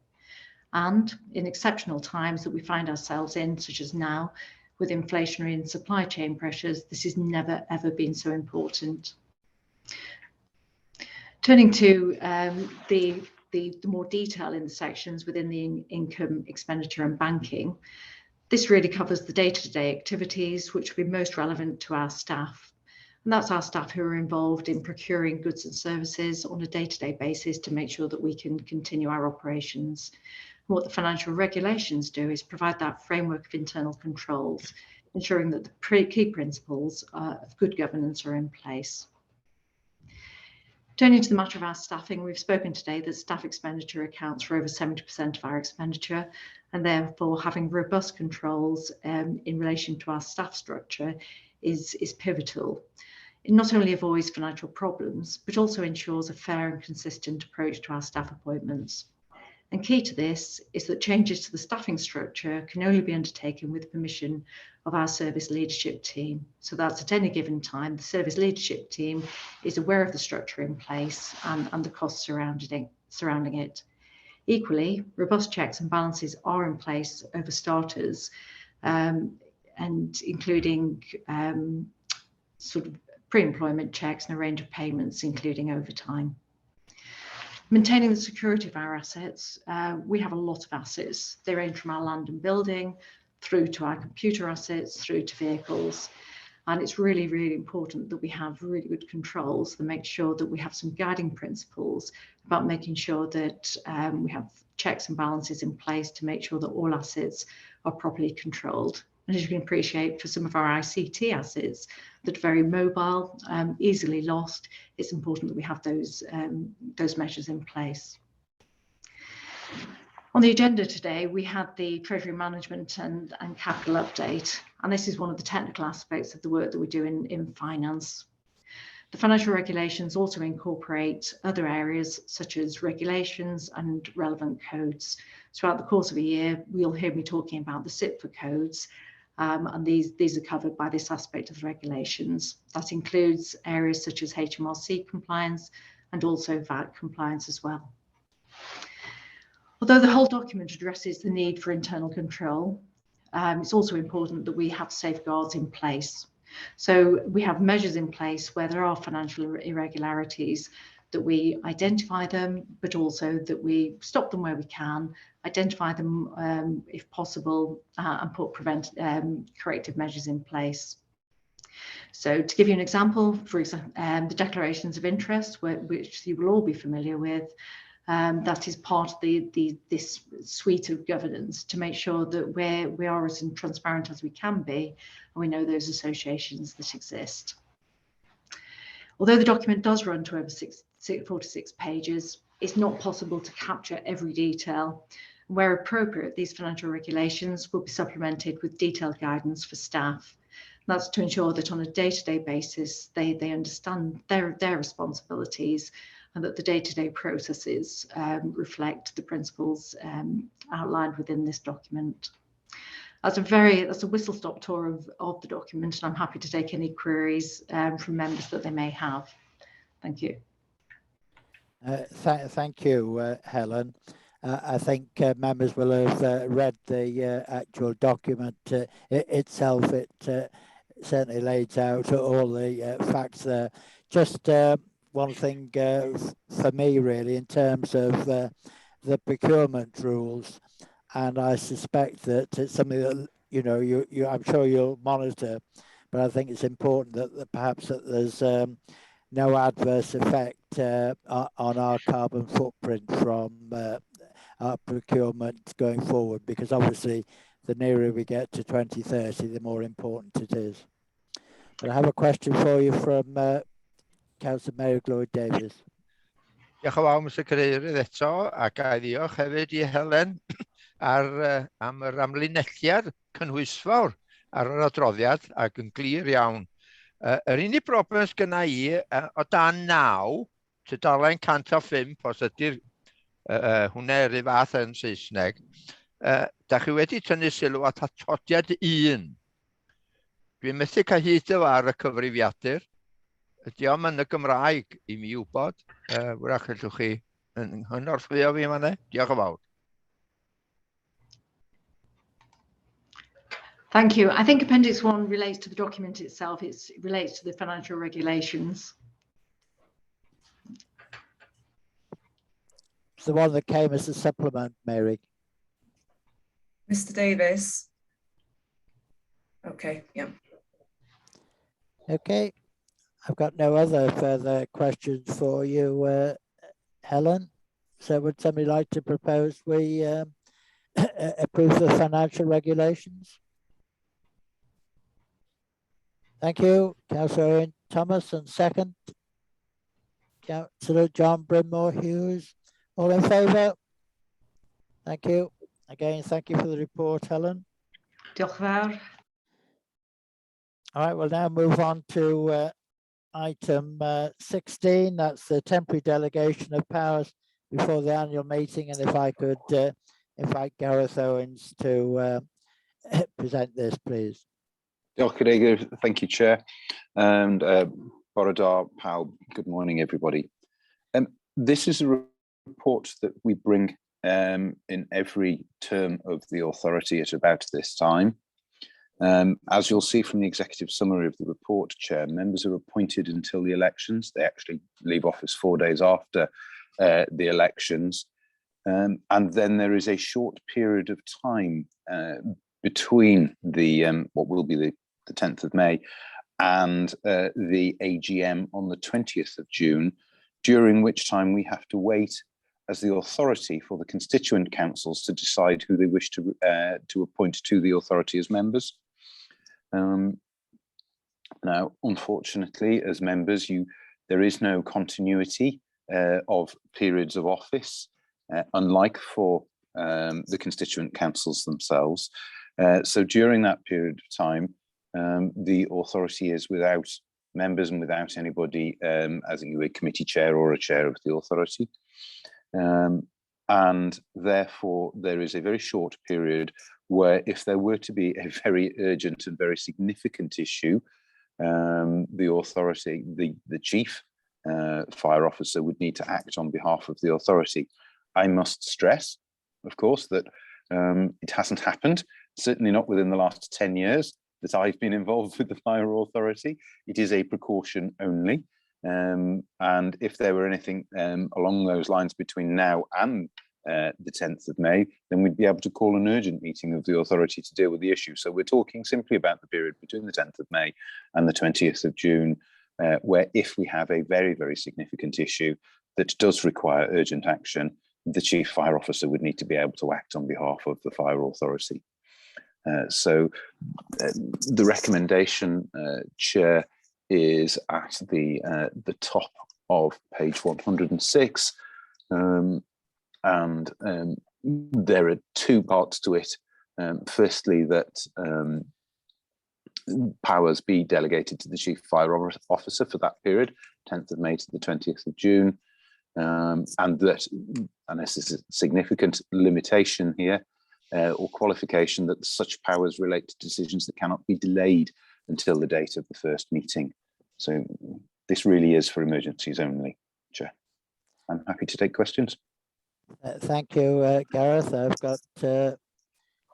And in exceptional times that we find ourselves in, such as now, with inflationary and supply chain pressures, this has never ever been so important. Turning to the more detail in the sections within the income, expenditure and banking, this really covers the day-to-day activities which will be most relevant to our staff. And that's our staff who are involved in procuring goods and services on a day-to-day basis to make sure that we can continue our operations. And what the financial regulations do is provide that framework of internal controls, ensuring that the key principles of good governance are in place. Turning to the matter of our staffing, we've spoken today that staff expenditure accounts for over 70% of our expenditure, and therefore having robust controls in relation to our staff structure is pivotal. It not only avoids financial problems, but also ensures a fair and consistent approach to our staff appointments. And key to this is that changes to the staffing structure can only be undertaken with permission of our service leadership team. So that's at any given time, the service leadership team is aware of the structure in place and the costs surrounding it. Equally, robust checks and balances are in place over starters, and including sort of pre-employment checks and a range of payments, including overtime. Maintaining the security of our assets, we have a lot of assets. They range from our land and building through to our computer assets, through to vehicles. And it's really, really important that we have really good controls to make sure that we have some guiding principles about making sure that we have checks and balances in place to make sure that all assets are properly controlled. And as you can appreciate, for some of our ICT assets that are very mobile, easily lost, it's important that we have those measures in place. On the agenda today, we had the Treasury Management and Capital Update, and this is one of the technical aspects of the work that we do in finance. The financial regulations also incorporate other areas such as regulations and relevant codes. Throughout the course of a year, you'll hear me talking about the CIPFA codes, and these are covered by this aspect of the regulations. That includes areas such as HMRC compliance and also VAT compliance as well. Although the whole document addresses the need for internal control, it's also important that we have safeguards in place. So we have measures in place where there are financial irregularities, that we identify them, but also that we stop them where we can, identify them if possible, and put corrective measures in place. So to give you an example, for example, the declarations of interest, which you will all be familiar with, that is part of this suite of governance to make sure that we are as transparent as we can be, and we know those associations that exist. Although the document does run to over 46 pages, it's not possible to capture every detail. Where appropriate, these financial regulations will be supplemented with detailed guidance for staff. That's to ensure that on a day-to-day basis, they understand their responsibilities, and that the day-to-day processes reflect the principles outlined within this document. That's a whistle-stop tour of the document, and I'm happy to take any queries from members that they may have. Thank you. Thank you, Helen. I think members will have read the actual document itself. It certainly lays out all the facts there. Just one thing for me, really, in terms of the procurement rules, and I suspect that it's something that I'm sure you'll monitor, but I think it's important that perhaps that there's no adverse effect on our carbon footprint from our procurement going forward, because obviously the nearer we get to 2030, the more important it is. But I have a question for you from Councillor Mary Gloyd Davies. Diolch yn fawr, Mr Cadeirydd, eto, a ga i ddiolch hefyd i Helen am yr amlinelliad cynhwysfawr ar yr adroddiad, ac yn glir iawn. Yr unig broblem sgynna i o dan 9, tudalen 105, os ydy'r hwnna yr un fath yn Saesneg, da chi wedi tynnu sylw at atodiad 1. Dwi'n methu cael hyd ar y cyfrifiadur. Ydy o'm yn y Gymraeg i mi wybod. Wrach ydwch chi yn hynnorthwyo fi yma. Diolch yn fawr. Thank you. I think Appendix 1 relates to the document itself. It relates to the financial regulations. It's the one that came as a supplement, Mary. Mr Davis. Okay, yeah. Okay. I've got no other further questions for you, Helen. So would somebody like to propose we approve the financial regulations? Thank you, Councillor Owen Thomas, and second, Councillor John Brimore Hughes. All in favour? Thank you. Again, thank you for the report, Helen. Diolch yn fawr. All right, we'll now move on to item 16. That's the temporary delegation of powers before the annual meeting. And if I could invite Gareth Owens to present this, please. Thank you, Chair. And Bore da, pawb. Good morning, everybody. This is a report that we bring in every term of the authority at about this time. As you'll see from the executive summary of the report, Chair, members are appointed until the elections. They actually leave office 4 days after the elections. And then there is a short period of time between the what will be the 10th of May and the AGM on the 20th of June, during which time we have to wait as the authority for the constituent councils to decide who they wish to appoint to the authority as members. Now, unfortunately, as members, there is no continuity of periods of office, unlike for the constituent councils themselves. So during that period of time, the authority is without members and without anybody as a committee chair or a chair of the authority. And therefore, there is a very short period where if there were to be a very urgent and very significant issue, the authority, the chief fire officer would need to act on behalf of the authority. I must stress, of course, that it hasn't happened, certainly not within the last 10 years that I've been involved with the fire authority. It is a precaution only. And if there were anything along those lines between now and the 10th of May, then we'd be able to call an urgent meeting of the authority to deal with the issue. So we're talking simply about the period between the 10th of May and the 20th of June, where if we have a very, very significant issue that does require urgent action, the chief fire officer would need to be able to act on behalf of the fire authority. So the recommendation, Chair, is at the top of page 106. And there are two parts to it. Firstly, that powers be delegated to the Chief Fire Officer for that period, 10th of May to the 20th of June, and that, and this is a significant limitation here, or qualification, that such powers relate to decisions that cannot be delayed until the date of the first meeting. So this really is for emergencies only, Chair. I'm happy to take questions. Thank you, Gareth. I've got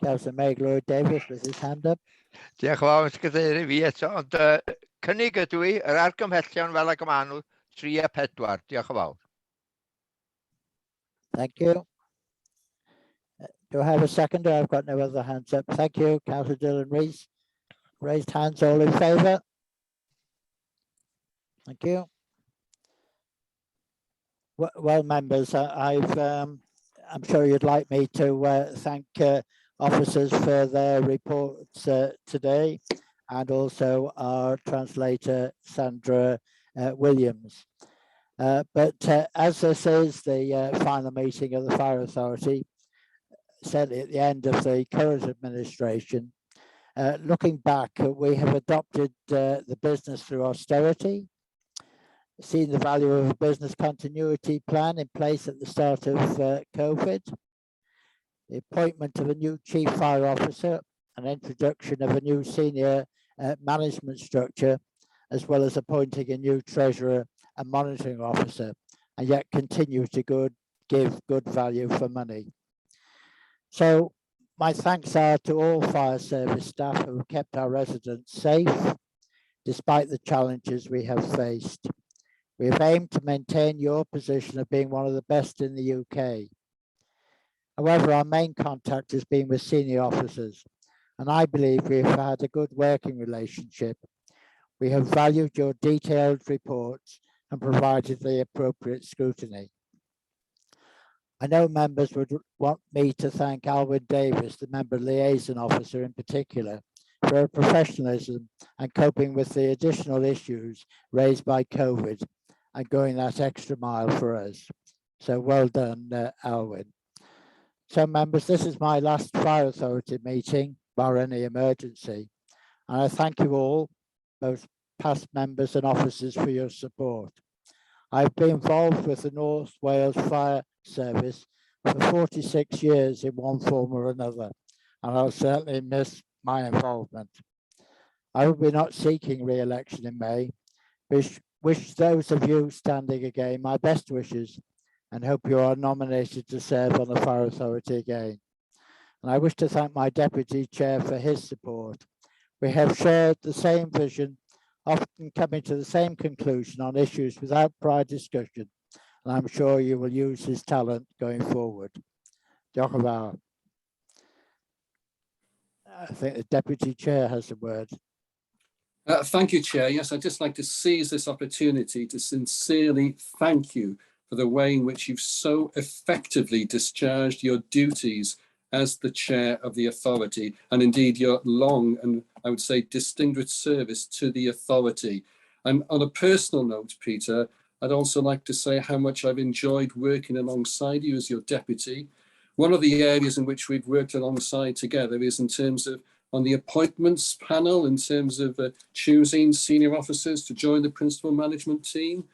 Councillor Meg Davis with his hand up. Diolch yn fawr, Mr Cadeirydd, fi eto, ond cynnig ydw i, yr argymhellion fel ag yma nhw, 3 a 4. Diolch yn fawr. Thank you. Do I have a seconder? I've got no other hands up. Thank you, Councillor Dylan Rees. Raised hands, all in favour? Thank you. Well, members, I'm sure you'd like me to thank officers for their reports today, and also our translator, Sandra Williams. But as this is the final meeting of the Fire Authority, certainly at the end of the current administration, looking back, we have adopted the business through austerity, seen the value of a business continuity plan in place at the start of COVID, the appointment of a new Chief Fire Officer, an introduction of a new senior management structure, as well as appointing a new Treasurer and Monitoring Officer, and yet continue to give good value for money. So my thanks are to all fire service staff who have kept our residents safe, despite the challenges we have faced. We have aimed to maintain your position of being one of the best in the UK. However, our main contact has been with senior officers, and I believe we have had a good working relationship. We have valued your detailed reports and provided the appropriate scrutiny. I know members would want me to thank Alwyn Davis, the member liaison officer in particular, for her professionalism and coping with the additional issues raised by COVID and going that extra mile for us. So well done, Alwyn. So members, this is my last Fire Authority meeting, bar any emergency. And I thank you all, both past members and officers, for your support. I've been involved with the North Wales Fire Service for 46 years in one form or another, and I'll certainly miss my involvement. I will be not seeking re-election in May. Wish those of you standing again my best wishes, and hope you are nominated to serve on the Fire Authority again. And I wish to thank my Deputy Chair for his support. We have shared the same vision, often coming to the same conclusion on issues without prior discussion, and I'm sure you will use his talent going forward. Diolch yn fawr. I think the Deputy Chair has the word. Thank you, Chair. Yes, I'd just like to seize this opportunity to sincerely thank you for the way in which you've so effectively discharged your duties as the Chair of the Authority, and indeed your long and, I would say, distinguished service to the Authority. And on a personal note, Peter, I'd also like to say how much I've enjoyed working alongside you as your Deputy. One of the areas in which we've worked alongside together is in terms of on the appointments panel, in terms of choosing senior officers to join the principal management team.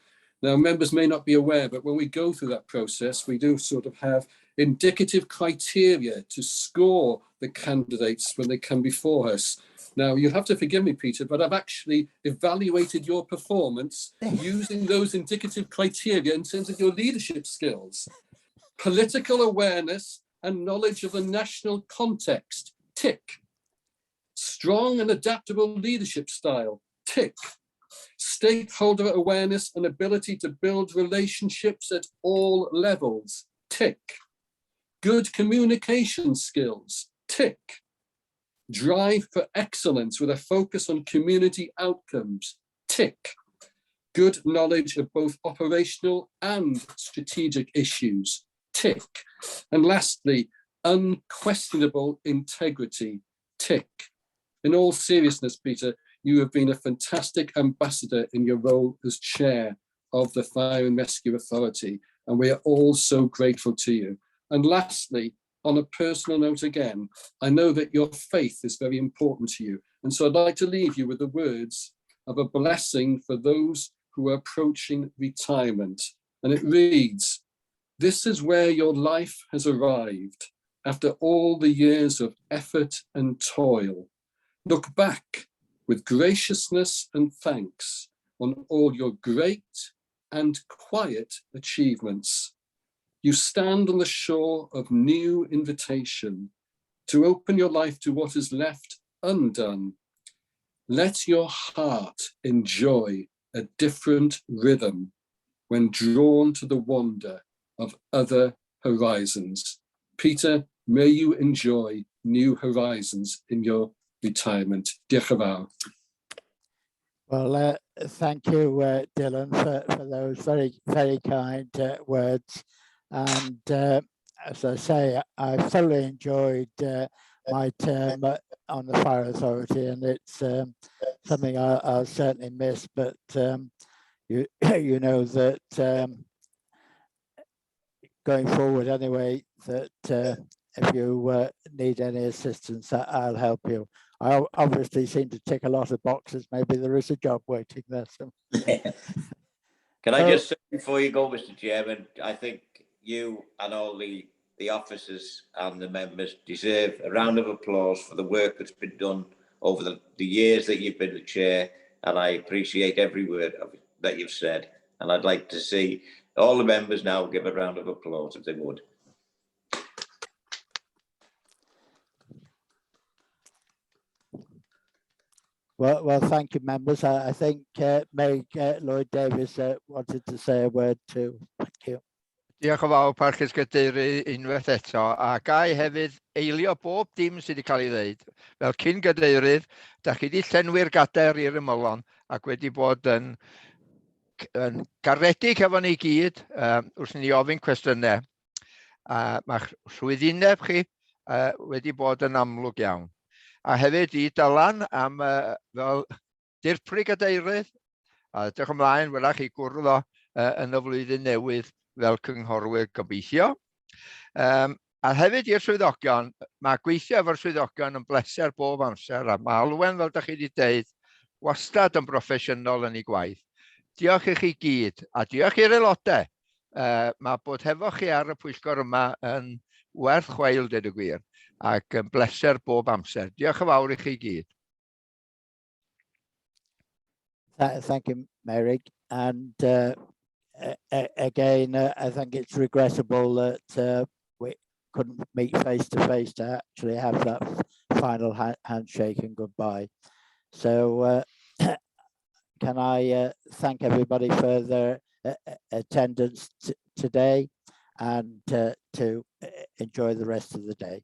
Now, members may not be aware, but when we go through that process, we do sort of have indicative criteria to score the candidates when they come before us. Now, you'll have to forgive me, Peter, but I've actually evaluated your performance using those indicative criteria in terms of your leadership skills, political awareness and knowledge of the national context, tick. Strong and adaptable leadership style, tick. Stakeholder awareness and ability to build relationships at all levels, tick. Good communication skills, tick. Drive for excellence with a focus on community outcomes, tick. Good knowledge of both operational and strategic issues, tick. And lastly, unquestionable integrity, tick. In all seriousness, Peter, you have been a fantastic ambassador in your role as chair of the Fire and Rescue Authority, and we are all so grateful to you. And lastly, on a personal note again, I know that your faith is very important to you, And so I'd like to leave you with the words of a blessing for those who are approaching retirement. And it reads, "This is where your life has arrived after all the years of effort and toil. Look back with graciousness and thanks on all your great and quiet achievements. You stand on the shore of new invitation to open your life to what is left undone. Let your heart enjoy a different rhythm when drawn to the wonder of other horizons." Peter, may you enjoy new horizons in your retirement. Diolch yn fawr. Well, thank you, Dylan, for those very kind words. And as I say, I thoroughly enjoyed my term on the Fire Authority, and it's something I'll certainly miss. But you know that going forward anyway, that if you need any assistance, I'll help you. I obviously seem to tick a lot of boxes. Maybe there is a job waiting there. So. Can I just say before you go, Mr. Chairman, I think you and all the officers and the members deserve a round of applause for the work that's been done over the years that you've been the chair, and I appreciate every word of it that you've said. And I'd like to see all the members now give a round of applause if they would. Well, thank you, members. I think Meg Lloyd Davis wanted to say a word too. Thank you. Diolch yn fawr, Parchus Gadeirydd, unwaith eto, a gai hefyd eilio bob dim sydd wedi cael ei ddeud. Fel cyn gadeirydd, da chi wedi llenwi'r gadair i'r ymylon ac wedi bod yn garedig efo ni gyd wrth i ni ofyn cwestiynau. Mae'ch rhwyddineb chi wedi bod yn amlwg iawn. A hefyd i Dylan am fel dirprwy gadeirydd. Diolch ymlaen, wela chi gwrdd o yn y flwyddyn newydd fel cynghorwyr gobeithio. A hefyd i'r swyddogion, mae gweithio efo'r swyddogion yn bleser bob amser, a mae Alwen, fel da chi wedi deud, wastad yn broffesiynol yn ei gwaith. Diolch i chi gyd, a diolch i'r aelodau. Mae bod hefo chi ar y pwyllgor yma yn werth chweil, dweud y gwir, ac yn bleser bob amser. Diolch yn fawr i chi gyd. Thank you, Merrick. And again, I think it's regrettable that we couldn't meet face to face to actually have that final handshake and goodbye. So can I thank everybody for their attendance today, and to enjoy the rest of the day.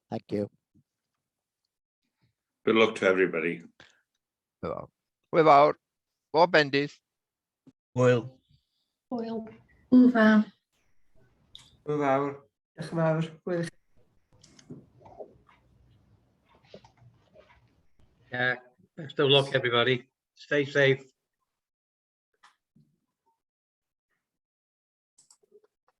Thank you. Good luck to everybody. Hwyl fawr. Bob bendith. Hwyl. Hwyl. Hwyl fawr. Hwyl fawr. Diolch yn fawr. Hwyl. Yeah, best of luck, everybody. Stay safe.